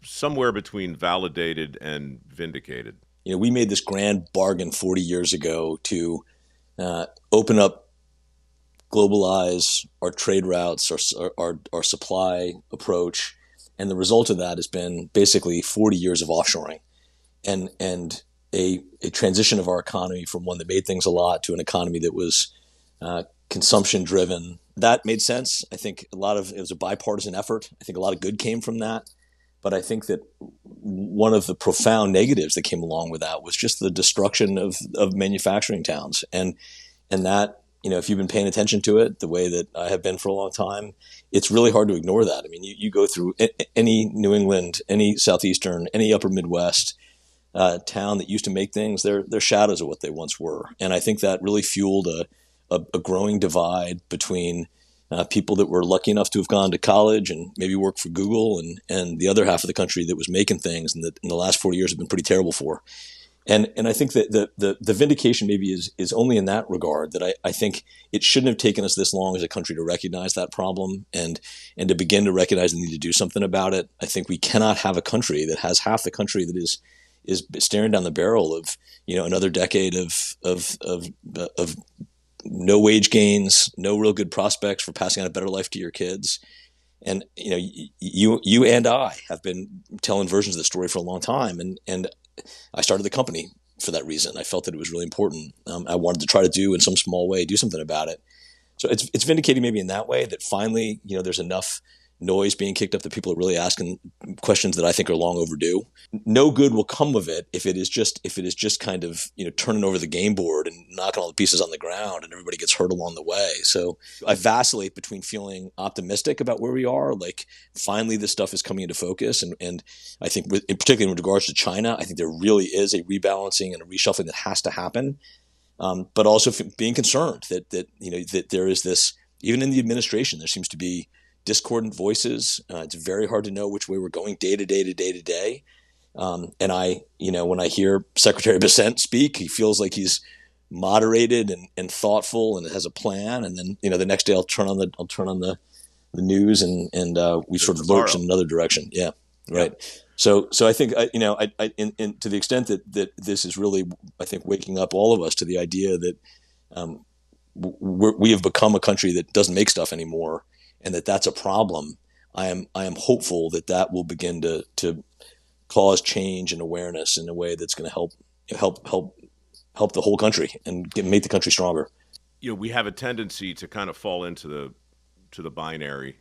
somewhere between validated and vindicated. We made this grand bargain 40 years ago to open up, globalize our trade routes, our supply approach. And the result of that has been basically 40 years of offshoring and a transition of our economy from one that made things a lot to an economy that was consumption driven. That made sense. I think it was a bipartisan effort. I think a lot of good came from that. But I think that one of the profound negatives that came along with that was just the destruction of manufacturing towns. And that if you've been paying attention to it the way that I have been for a long time, it's really hard to ignore that. I mean, you go through any New England, any Southeastern, any upper Midwest town that used to make things, they're shadows of what they once were. And I think that really fueled a growing divide between people that were lucky enough to have gone to college and maybe worked for Google, and the other half of the country that was making things and that in the last 40 years have been pretty terrible for. And I think that the vindication maybe is only in that regard, that I think it shouldn't have taken us this long as a country to recognize that problem and to begin to recognize the need to do something about it. I think we cannot have a country that has half the country that is staring down the barrel of another decade of no wage gains, no real good prospects for passing on a better life to your kids. And you and I have been telling versions of the story for a long time, and I started the company for that reason. I felt that it was really important. I wanted to try to do in some small way, do something about it. So it's vindicating maybe in that way that finally, there's enough noise being kicked up that people are really asking questions that I think are long overdue. No good will come of it if it is just kind of turning over the game board and knocking all the pieces on the ground and everybody gets hurt along the way. So I vacillate between feeling optimistic about where we are, like finally this stuff is coming into focus, and I think particularly in regards to China, I think there really is a rebalancing and a reshuffling that has to happen. But also being concerned that there is this, even in the administration, there seems to be discordant voices. It's very hard to know which way we're going day to day to day to day. And when I hear Secretary Bessent speak, he feels like he's moderated and thoughtful and has a plan. And then, the next day I'll turn on the news and we sort of lurch in another direction. Yeah. Right. So I think, to the extent that this is really, I think, waking up all of us to the idea that we have become a country that doesn't make stuff anymore, and that's a problem. I am hopeful that will begin to cause change and awareness in a way that's going to help the whole country and make the country stronger. We have a tendency to kind of fall into the binary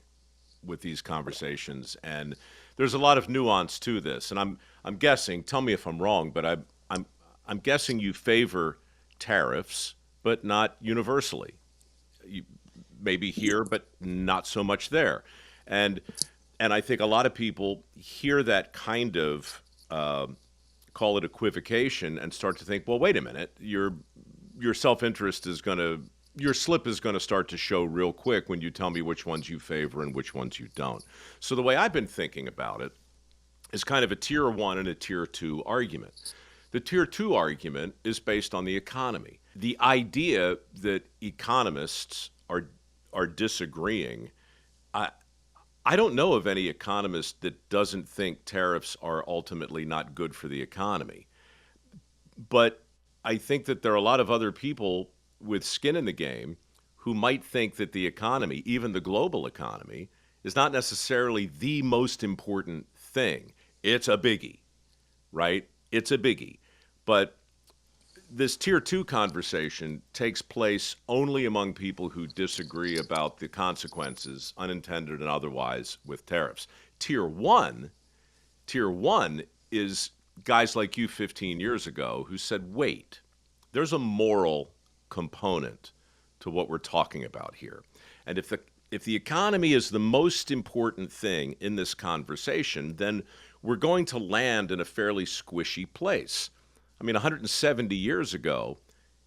with these conversations, and there's a lot of nuance to this. And I'm guessing. Tell me if I'm wrong, but I'm guessing you favor tariffs, but not universally. Maybe here, but not so much there. And I think a lot of people hear that kind of, call it equivocation, and start to think, well, wait a minute, your self-interest your slip is going to start to show real quick when you tell me which ones you favor and which ones you don't. So the way I've been thinking about it is kind of a tier 1 and a tier 2 argument. The tier 2 argument is based on the economy. The idea that economists are disagreeing. I don't know of any economist that doesn't think tariffs are ultimately not good for the economy. But I think that there are a lot of other people with skin in the game who might think that the economy, even the global economy, is not necessarily the most important thing. It's a biggie, right? It's a biggie. But this tier 2 conversation takes place only among people who disagree about the consequences, unintended and otherwise, with tariffs. Tier 1 is guys like you 15 years ago who said, wait, there's a moral component to what we're talking about here. And if the economy is the most important thing in this conversation, then we're going to land in a fairly squishy place. I mean, 170 years ago,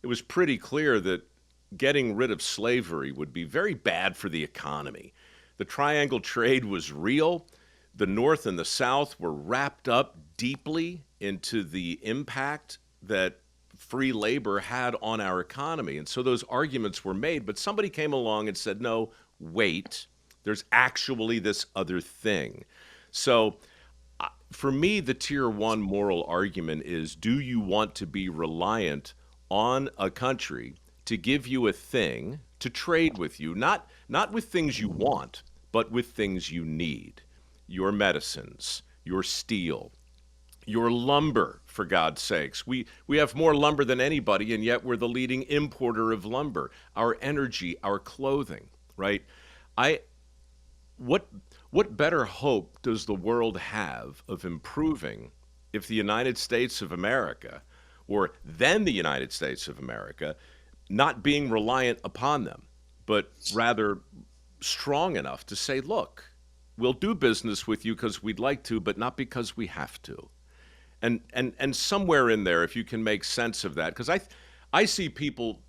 it was pretty clear that getting rid of slavery would be very bad for the economy. The triangle trade was real. The North and the South were wrapped up deeply into the impact that free labor had on our economy. And so those arguments were made, but somebody came along and said, no, wait, there's actually this other thing. So for me, the tier 1 moral argument is, do you want to be reliant on a country to give you a thing, to trade with you, not with things you want, but with things you need? Your medicines, your steel, your lumber, for God's sakes. We have more lumber than anybody, and yet we're the leading importer of lumber. Our energy, our clothing, right? What better hope does the world have of improving if the United States of America, or then the United States of America, not being reliant upon them, but rather strong enough to say, look, we'll do business with you because we'd like to, but not because we have to. And somewhere in there, if you can make sense of that, because I see people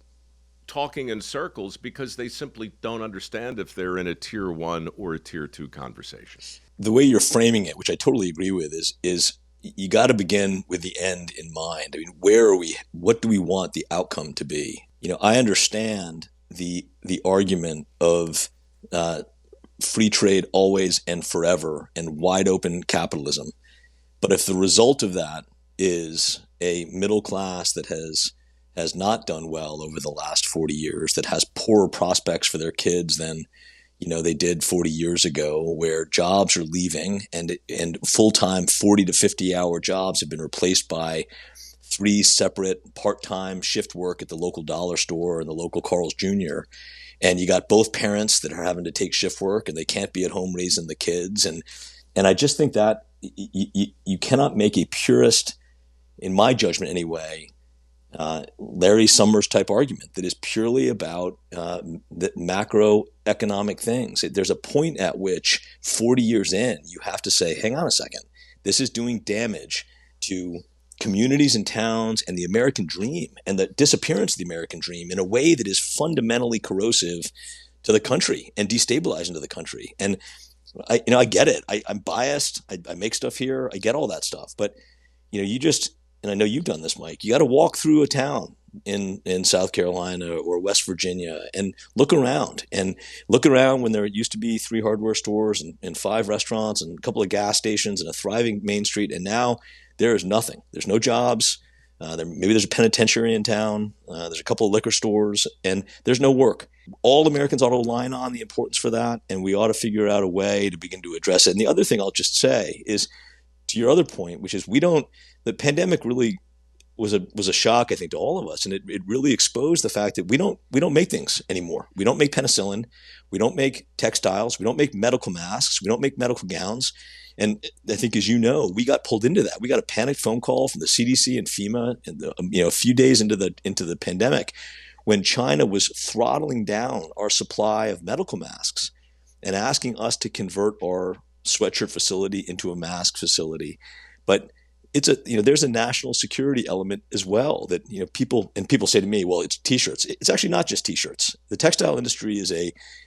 talking in circles because they simply don't understand if they're in a tier 1 or a tier 2 conversation. The way you're framing it, which I totally agree with, is you got to begin with the end in mind. I mean, where are we? What do we want the outcome to be? I understand the argument of free trade always and forever and wide open capitalism. But if the result of that is a middle class that has not done well over the last 40 years, that has poorer prospects for their kids than they did 40 years ago, where jobs are leaving and full-time 40 to 50-hour jobs have been replaced by 3 separate part-time shift work at the local dollar store and the local Carl's Jr., and you got both parents that are having to take shift work and they can't be at home raising the kids. And I just think that you cannot make a purist, in my judgment anyway, Larry Summers type argument that is purely about the macroeconomic things. There's a point at which 40 years in, you have to say, hang on a second, this is doing damage to communities and towns and the American dream and the disappearance of the American dream in a way that is fundamentally corrosive to the country and destabilizing to the country. And I get it. I'm biased. I make stuff here. I get all that stuff. But and I know you've done this, Mike, you got to walk through a town in South Carolina or West Virginia and look around when there used to be 3 hardware stores and 5 restaurants and a couple of gas stations and a thriving Main Street. And now there is nothing. There's no jobs. Maybe there's a penitentiary in town. There's a couple of liquor stores and there's no work. All Americans ought to align on the importance for that. And we ought to figure out a way to begin to address it. And the other thing I'll just say is, to your other point, which is the pandemic really was a shock, I think, to all of us. And it really exposed the fact that we don't make things anymore. We don't make penicillin. We don't make textiles. We don't make medical masks. We don't make medical gowns. And I think, as you know, we got pulled into that. We got a panicked phone call from the CDC and FEMA a few days into the pandemic when China was throttling down our supply of medical masks and asking us to convert our sweatshirt facility into a mask facility. But there's a national security element as well that people say to me, well, it's t-shirts. It's actually not just t-shirts. The textile industry is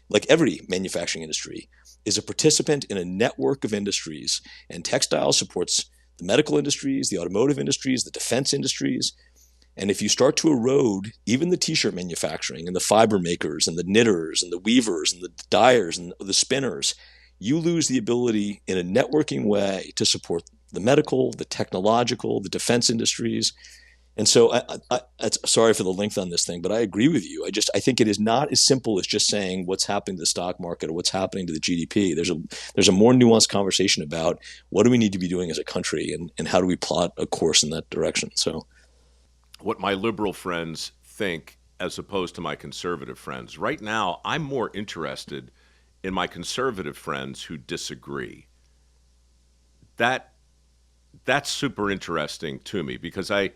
like every manufacturing industry, is a participant in a network of industries, and textile supports the medical industries, the automotive industries, the defense industries. And if you start to erode even the t-shirt manufacturing and the fiber makers and the knitters and the weavers and the dyers and the spinners, you lose the ability in a networking way to support the medical, the technological, the defense industries. And so sorry for the length on this thing, but I agree with you. I think it is not as simple as just saying what's happening to the stock market or what's happening to the GDP. There's a more nuanced conversation about what do we need to be doing as a country and how do we plot a course in that direction. So what my liberal friends think as opposed to my conservative friends. Right now, I'm more interested in my conservative friends who disagree. That's super interesting to me because I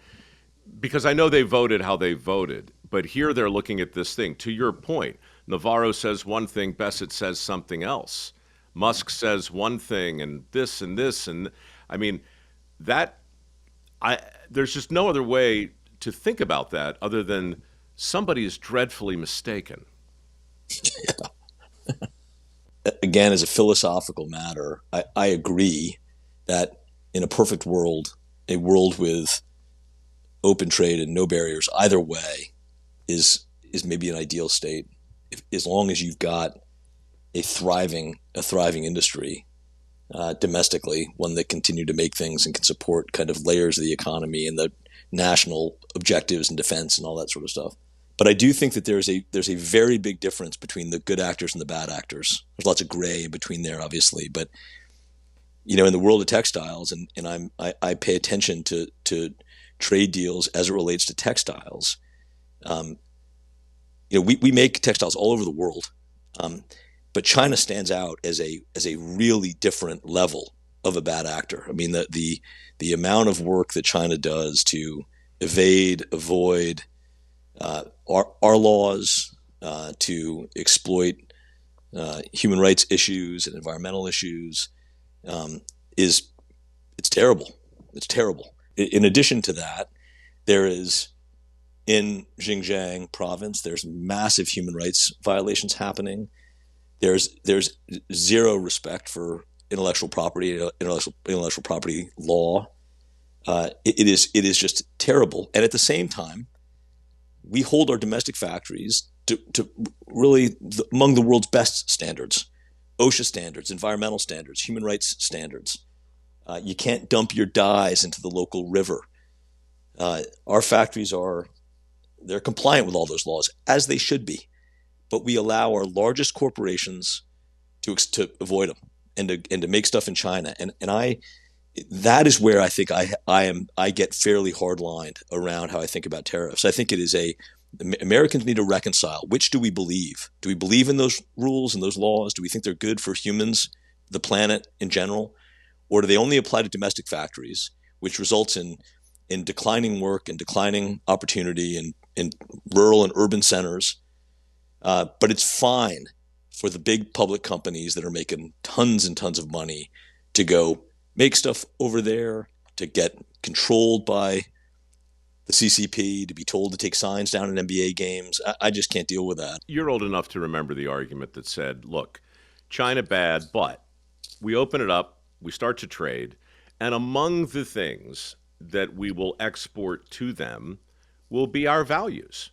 know they voted how they voted, but here they're looking at this thing. To your point, Navarro says one thing, Bessett says something else. Musk says one thing and this and this. And I mean, there's just no other way to think about that other than somebody is dreadfully mistaken. Again, as a philosophical matter, I agree that in a perfect world, a world with open trade and no barriers either way is maybe an ideal state, as long as you've got a thriving industry domestically, one that continue to make things and can support kind of layers of the economy and the national objectives and defense and all that sort of stuff. But I do think that there's a very big difference between the good actors and the bad actors. There's lots of gray in between there, obviously, but in the world of textiles, and I pay attention to trade deals as it relates to textiles. We make textiles all over the world, but China stands out as a really different level of a bad actor. I mean, the amount of work that China does to avoid our laws to exploit human rights issues and environmental issues is it's terrible. It's terrible. In addition to that, there is in Xinjiang province, there's massive human rights violations happening. There's zero respect for intellectual property law. It is just terrible. And at the same time, we hold our domestic factories to really among the world's best standards, OSHA standards, environmental standards, human rights standards. You can't dump your dyes into the local river. Our factories they're compliant with all those laws, as they should be. But we allow our largest corporations to avoid them and to make stuff in China. And that is where I think I get fairly hard-lined around how I think about tariffs. I think Americans need to reconcile. Which do we believe? Do we believe in those rules and those laws? Do we think they're good for humans, the planet in general? Or do they only apply to domestic factories, which results in declining work and declining opportunity in rural and urban centers? But it's fine for the big public companies that are making tons and tons of money to go make stuff over there, to get controlled by the CCP, to be told to take signs down in NBA games. I just can't deal with that. You're old enough to remember the argument that said, look, China bad, but we open it up, we start to trade, and among the things that we will export to them will be our values.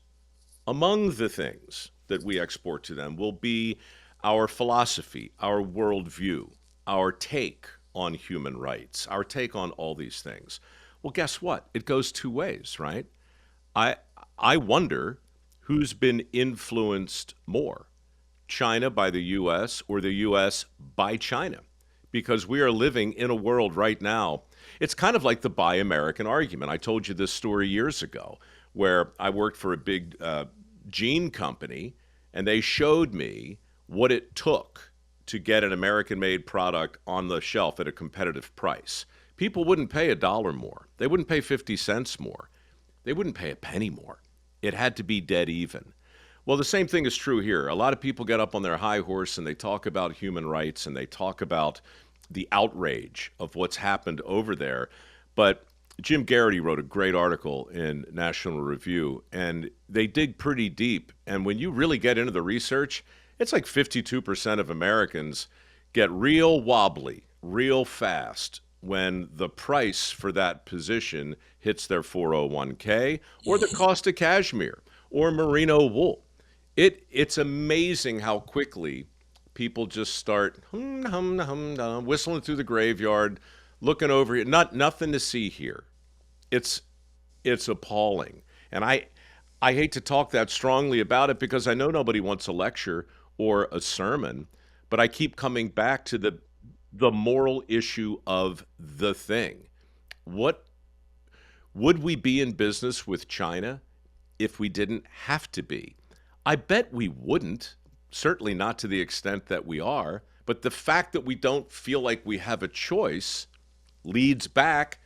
Among the things that we export to them will be our philosophy, our worldview, our take on human rights, our take on all these things. Well, guess what? It goes two ways, right? I wonder who's been influenced more, China by the U.S. or the U.S. by China? Because we are living in a world right now. It's kind of like the Buy American argument. I told you this story years ago where I worked for a big jean company, and they showed me what it took to get an American-made product on the shelf at a competitive price. People wouldn't pay $1 more. They wouldn't pay 50 cents more. They wouldn't pay a penny more. It had to be dead even. Well, the same thing is true here. A lot of people get up on their high horse and they talk about human rights and they talk about the outrage of what's happened over there. But Jim Garrity wrote a great article in National Review, and they dig pretty deep. And when you really get into the research, it's like 52% of Americans get real wobbly, real fast when the price for that position hits their 401k or the cost of cashmere or merino wool. It's amazing how quickly people just start whistling through the graveyard, looking over here. Nothing to see here. It's appalling. And I hate to talk that strongly about it because I know nobody wants a lecture or a sermon, but I keep coming back to the moral issue of the thing. What would we be in business with China if we didn't have to be? I bet we wouldn't, certainly not to the extent that we are, but the fact that we don't feel like we have a choice leads back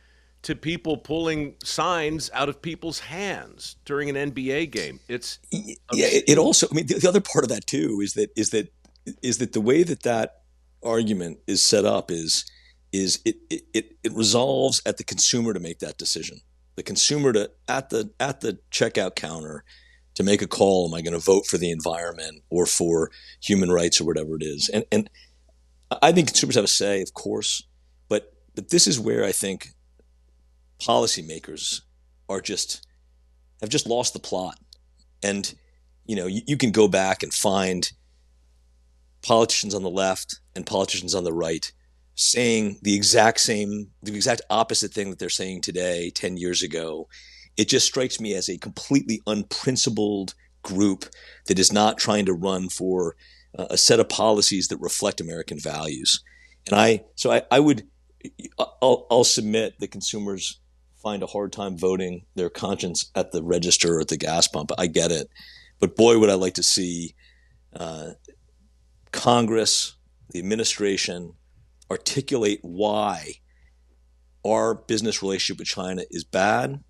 to people pulling signs out of people's hands during an NBA game. It also, I mean, the other part of that too is that the way that argument is set up is it resolves at the consumer to make that decision. The consumer at the checkout counter to make a call, am I going to vote for the environment or for human rights or whatever it is? And I think consumers have a say, of course, but this is where I think policymakers have just lost the plot. And you can go back and find politicians on the left and politicians on the right saying the exact opposite thing that they're saying today, 10 years ago. It just strikes me as a completely unprincipled group that is not trying to run for a set of policies that reflect American values. And I'll submit that consumers find a hard time voting their conscience at the register or at the gas pump. I get it. But boy, would I like to see Congress, the administration, articulate why our business relationship with China is bad,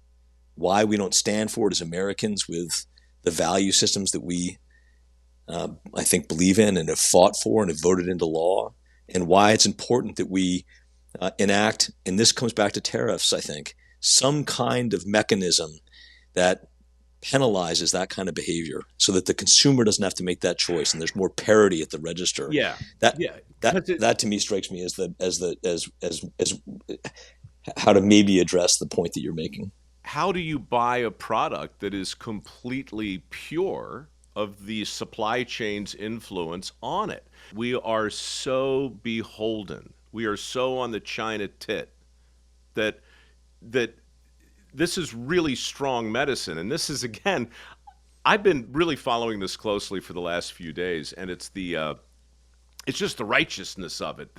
why we don't stand for it as Americans with the value systems that we, I think, believe in and have fought for and have voted into law, and why it's important that we enact, and this comes back to tariffs, I think, some kind of mechanism that penalizes that kind of behavior so that the consumer doesn't have to make that choice and there's more parity at the register. Yeah. That Yeah. that to me strikes me as how to maybe address the point that you're making. How do you buy a product that is completely pure of the supply chain's influence on it? We are so beholden. We are so on the China tit that this is really strong medicine. And this is, again, I've been really following this closely for the last few days, and it's just the righteousness of it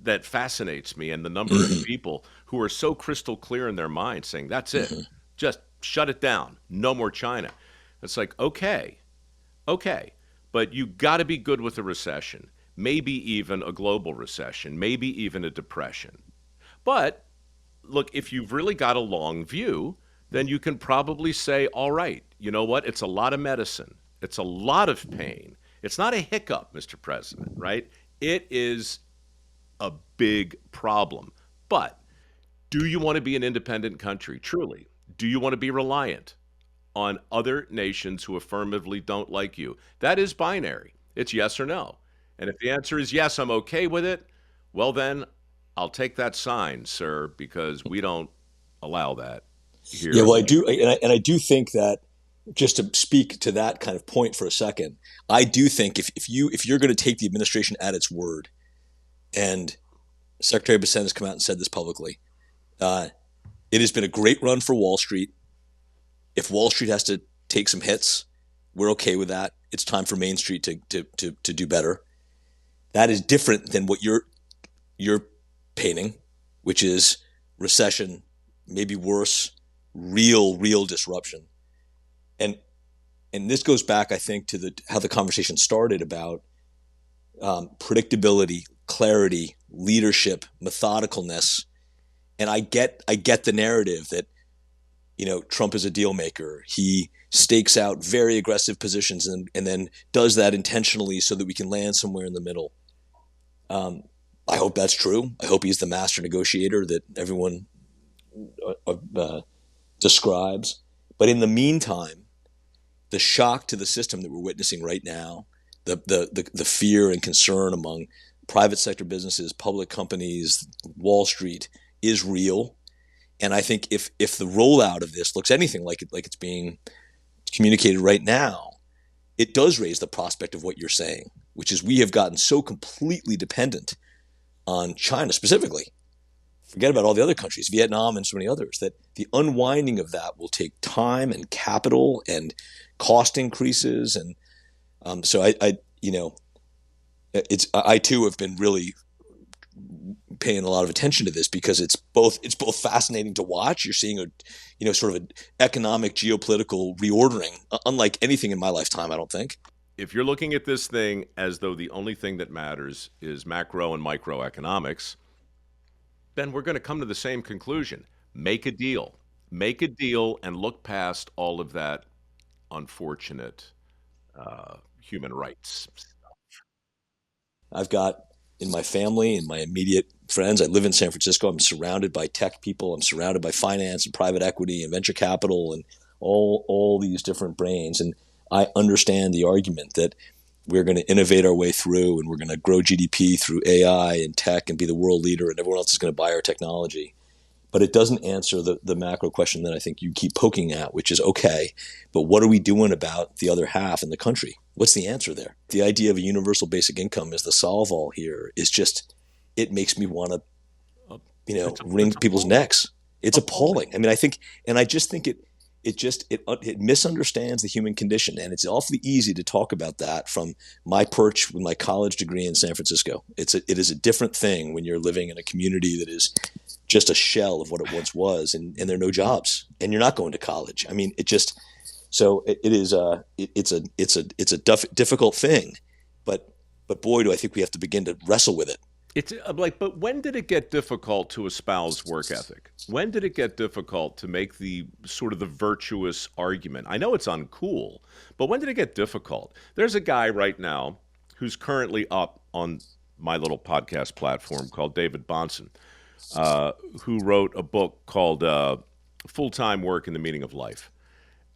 that fascinates me, and the number of people who are so crystal clear in their mind saying, that's it, just shut it down, no more China. It's like, okay, but you got to be good with a recession, maybe even a global recession, maybe even a depression. But look, if you've really got a long view, then you can probably say, all right, you know what? It's a lot of medicine. It's a lot of pain. It's not a hiccup, Mr. President, right? It is a big problem. But do you want to be an independent country, truly? Do you want to be reliant on other nations who affirmatively don't like you? That is binary. It's yes or no. And if the answer is yes, I'm okay with it, well then, I'll take that sign, sir, because we don't allow that here. Yeah, well, I do, and I do think that, just to speak to that kind of point for a second, I do think if you're going to take the administration at its word, and Secretary Bessent has come out and said this publicly, it has been a great run for Wall Street. If Wall Street has to take some hits, we're okay with that. It's time for Main Street to do better. That is different than what you're painting, which is recession, maybe worse, real disruption. And this goes back, I think, to how the conversation started about predictability, clarity, leadership, methodicalness. And I get the narrative that, Trump is a deal maker. He stakes out very aggressive positions and then does that intentionally so that we can land somewhere in the middle. I hope that's true. I hope he's the master negotiator that everyone describes. But in the meantime, the shock to the system that we're witnessing right now, the fear and concern among private sector businesses, public companies, Wall Street is real. And I think if the rollout of this looks anything like it's being communicated right now, it does raise the prospect of what you're saying, which is we have gotten so completely dependent on China specifically. Forget about all the other countries, Vietnam and so many others, that the unwinding of that will take time and capital and cost increases. And so I too have been really paying a lot of attention to this because it's both fascinating to watch. You're seeing sort of an economic geopolitical reordering, unlike anything in my lifetime, I don't think. If you're looking at this thing as though the only thing that matters is macro and microeconomics, then we're going to come to the same conclusion. Make a deal. Make a deal and look past all of that unfortunate human rights. I've got in my family and my immediate friends, I live in San Francisco. I'm surrounded by tech people. I'm surrounded by finance and private equity and venture capital and all these different brains. And I understand the argument that we're going to innovate our way through and we're going to grow GDP through AI and tech and be the world leader and everyone else is going to buy our technology. But it doesn't answer the macro question that I think you keep poking at, which is, okay, but what are we doing about the other half in the country? What's the answer there? The idea of a universal basic income as the solve-all here is just, it makes me want to, wring people's necks. It's appalling. I mean, I just think it misunderstands the human condition, and it's awfully easy to talk about that from my perch with my college degree in San Francisco. It is a different thing when you're living in a community that is just a shell of what it once was, and there are no jobs, and you're not going to college. I mean, it's a difficult thing, but boy, do I think we have to begin to wrestle with it. It's like, but when did it get difficult to espouse work ethic? When did it get difficult to make the sort of the virtuous argument? I know it's uncool, but when did it get difficult? There's a guy right now who's currently up on my little podcast platform called David Bahnsen, who wrote a book called Full-Time Work and the Meaning of Life.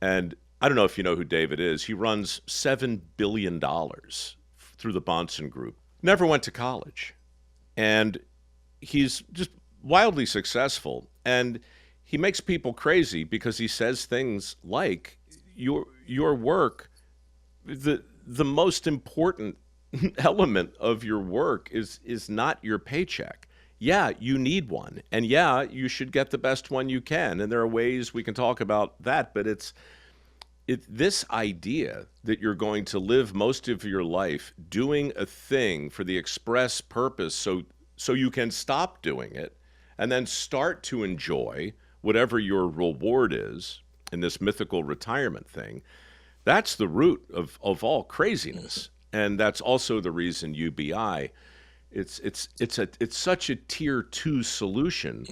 And I don't know if you know who David is. He runs $7 billion through the Bahnsen Group. Never went to college. And he's just wildly successful. And he makes people crazy because he says things like, your work, the most important element of your work is not your paycheck. Yeah, you need one. And yeah, you should get the best one you can. And there are ways we can talk about that, but it's this idea that you're going to live most of your life doing a thing for the express purpose so you can stop doing it and then start to enjoy whatever your reward is in this mythical retirement thing, that's the root of all craziness. And that's also the reason UBI, it's such a tier 2 solution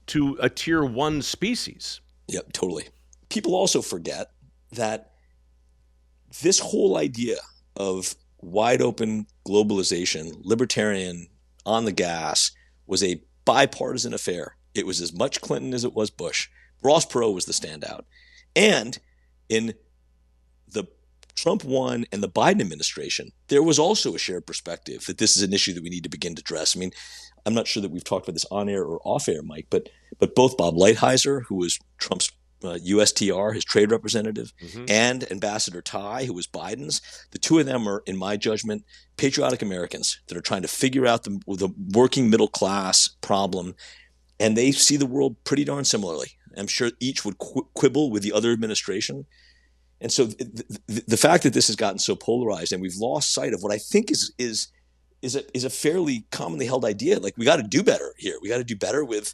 to a tier 1 species. Yep, totally. People also forget that this whole idea of wide open globalization, libertarian, on the gas, was a bipartisan affair. It was as much Clinton as it was Bush. Ross Perot was the standout. And in the Trump 1 and the Biden administration, there was also a shared perspective that this is an issue that we need to begin to address. I mean, I'm not sure that we've talked about this on air or off air, Mike, but both Bob Lighthizer, who was Trump's USTR, his trade representative, and Ambassador Tai, who was Biden's. The two of them are, in my judgment, patriotic Americans that are trying to figure out the working middle class problem, and they see the world pretty darn similarly. I'm sure each would quibble with the other administration. And so the fact that this has gotten so polarized and we've lost sight of what I think is a fairly commonly held idea, like we got to do better here. We got to do better with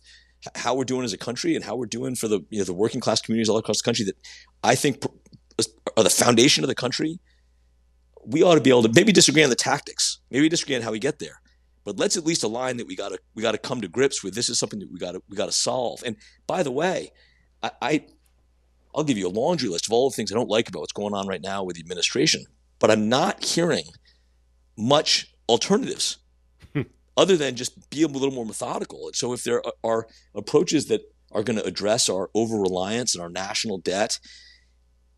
how we're doing as a country and how we're doing for the working class communities all across the country that I think are the foundation of the country. We ought to be able to maybe disagree on the tactics, maybe disagree on how we get there, but let's at least align that we got to come to grips with. This is something that we got to solve. And by the way, I'll give you a laundry list of all the things I don't like about what's going on right now with the administration, but I'm not hearing much alternatives other than just be a little more methodical. And so if there are approaches that are going to address our over-reliance and our national debt,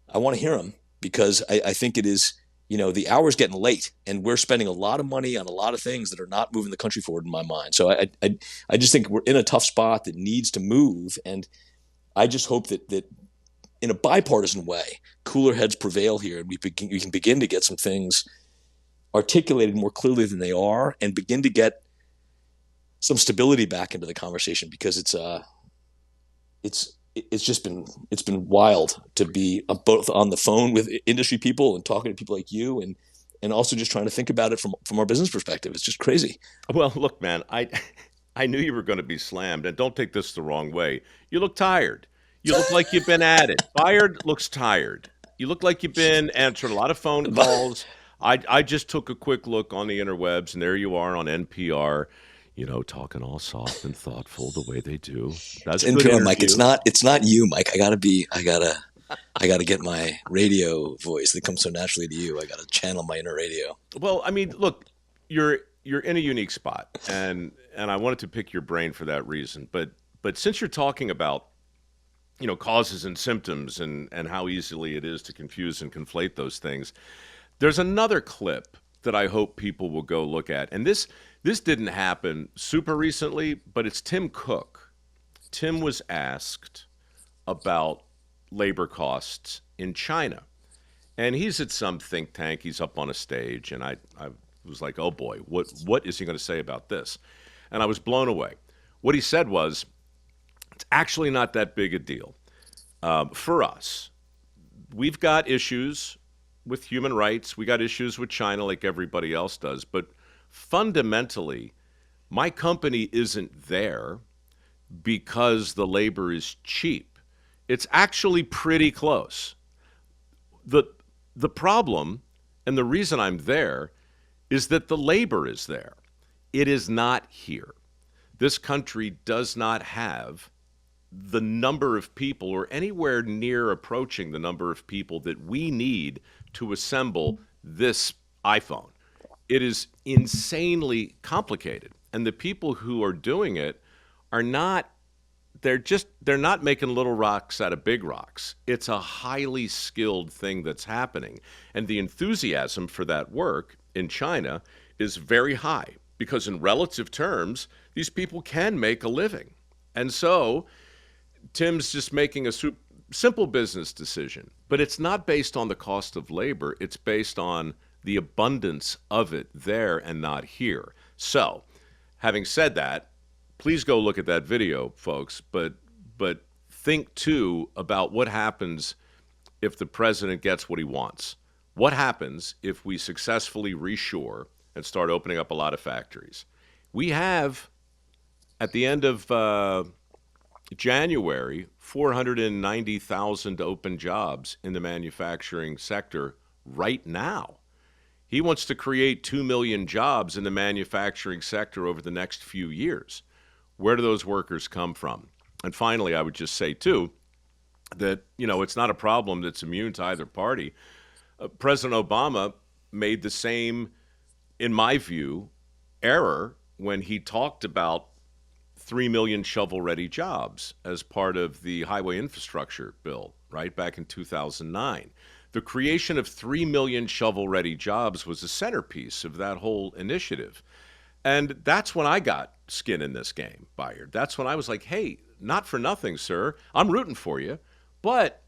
I want to hear them, because I think it is, the hour's getting late and we're spending a lot of money on a lot of things that are not moving the country forward in my mind. So I just think we're in a tough spot that needs to move. And I just hope that in a bipartisan way, cooler heads prevail here and we can begin to get some things articulated more clearly than they are and begin to get some stability back into the conversation, because it's been wild to be both on the phone with industry people and talking to people like you and also just trying to think about it from our business perspective. It's just crazy. Well, look, man, I knew you were going to be slammed, and don't take this the wrong way. You look tired. You look like you've been at it. Bayard looks tired. You look like you've been answering a lot of phone calls. I just took a quick look on the interwebs, and there you are on NPR, talking all soft and thoughtful the way they do. That's NPR, good, Mike. It's not you, Mike. I gotta get my radio voice that comes so naturally to you. I gotta channel my inner radio. Well, I mean, look, you're in a unique spot, and I wanted to pick your brain for that reason. But since you're talking about causes and symptoms and how easily it is to confuse and conflate those things, there's another clip that I hope people will go look at. And this didn't happen super recently, but it's Tim Cook. Tim was asked about labor costs in China. And he's at some think tank. He's up on a stage. And I was like, oh boy, what is he going to say about this? And I was blown away. What he said was, it's actually not that big a deal. For us, we've got issues with human rights. We got issues with China like everybody else does. But fundamentally, my company isn't there because the labor is cheap. It's actually pretty close. The problem, and the reason I'm there, is that the labor is there. It is not here. This country does not have the number of people or anywhere near approaching the number of people that we need to assemble this iPhone. It is insanely complicated. And the people who are doing it are not they're not making little rocks out of big rocks. It's a highly skilled thing that's happening. And the enthusiasm for that work in China is very high because in relative terms, these people can make a living. And so Tim's just making a simple business decision, but it's not based on the cost of labor. It's based on the abundance of it there and not here. So, having said that, please go look at that video, folks, but think too about what happens if the president gets what he wants. What happens if we successfully reshore and start opening up a lot of factories? We have, at the end of January, 490,000 open jobs in the manufacturing sector right now. He wants to create 2 million jobs in the manufacturing sector over the next few years. Where do those workers come from? And finally, I would just say, too, that, it's not a problem that's immune to either party. President Obama made the same, in my view, error when he talked about 3 million shovel-ready jobs as part of the highway infrastructure bill, right, back in 2009. The creation of 3 million shovel-ready jobs was a centerpiece of that whole initiative. And that's when I got skin in this game, Bayard. That's when I was like, hey, not for nothing, sir. I'm rooting for you. But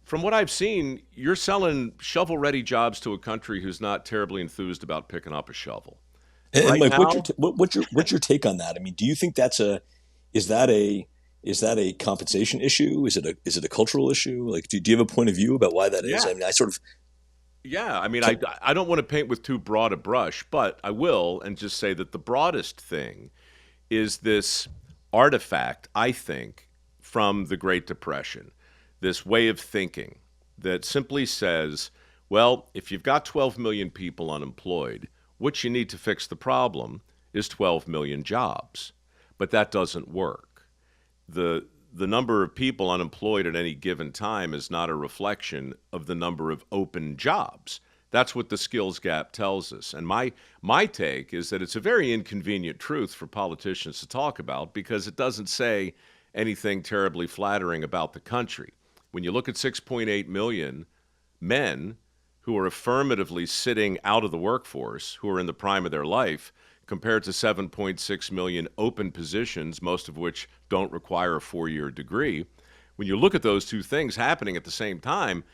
from what I've seen, you're selling shovel-ready jobs to a country who's not terribly enthused about picking up a shovel. And Right Mike, now, what's your take on that? I mean, do you think is that a compensation issue? Is it a cultural issue? Like, do you have a point of view about why that is? Yeah. I mean, I sort of Yeah, I mean, I don't want to paint with too broad a brush, but I will and just say that the broadest thing is this artifact, I think, from the Great Depression, this way of thinking that simply says, well, if you've got 12 million people unemployed, what you need to fix the problem is 12 million jobs. But that doesn't work. The number of people unemployed at any given time is not a reflection of the number of open jobs. That's what the skills gap tells us. And my take is that it's a very inconvenient truth for politicians to talk about because it doesn't say anything terribly flattering about the country. When you look at 6.8 million men who are affirmatively sitting out of the workforce, who are in the prime of their life, compared to 7.6 million open positions, most of which don't require a 4-year degree. When you look at those two things happening at the same time,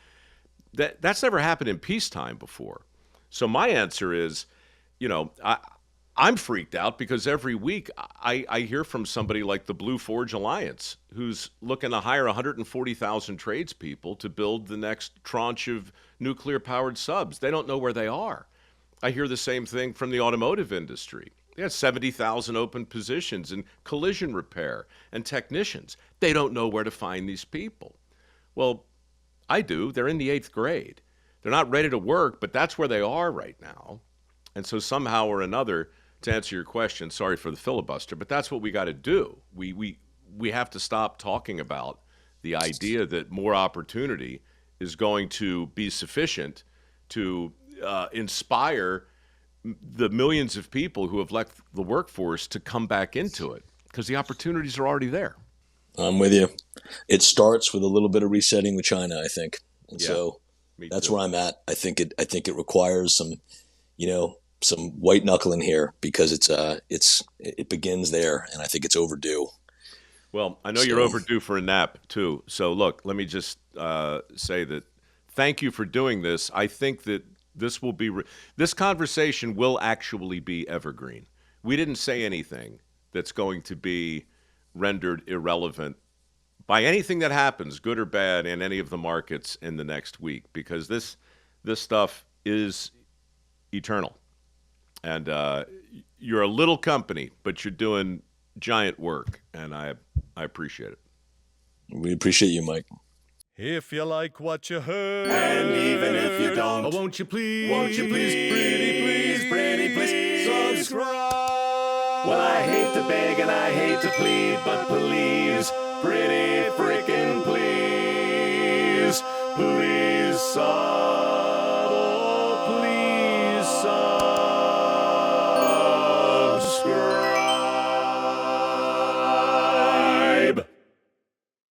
that's never happened in peacetime before. So my answer is, I'm freaked out because every week I hear from somebody like the Blue Forge Alliance who's looking to hire 140,000 tradespeople to build the next tranche of nuclear-powered subs. They don't know where they are. I hear the same thing from the automotive industry. They have 70,000 open positions in collision repair and technicians. They don't know where to find these people. Well, I do. They're in the 8th grade. They're not ready to work, but that's where they are right now. And so somehow or another, to answer your question, sorry for the filibuster, but that's what we got to do. We have to stop talking about the idea that more opportunity is going to be sufficient to inspire the millions of people who have left the workforce to come back into it because the opportunities are already there. I'm with you. It starts with a little bit of resetting with China, I think. And Yeah, so that's too. where I'm at. I think it requires some white knuckling here because it begins there, and I think it's overdue. Well, I know you're overdue for a nap too. So look, let me just say that thank you for doing this. I think that this conversation will actually be evergreen. We didn't say anything that's going to be rendered irrelevant by anything that happens, good or bad, in any of the markets in the next week, because this stuff is eternal. And you're a little company, but you're doing giant work, and I appreciate it. We appreciate you, Mike. If you like what you heard, And even if you don't, won't you please, pretty please, subscribe. Well, I hate to beg and I hate to plead, but please, pretty frickin' please, please.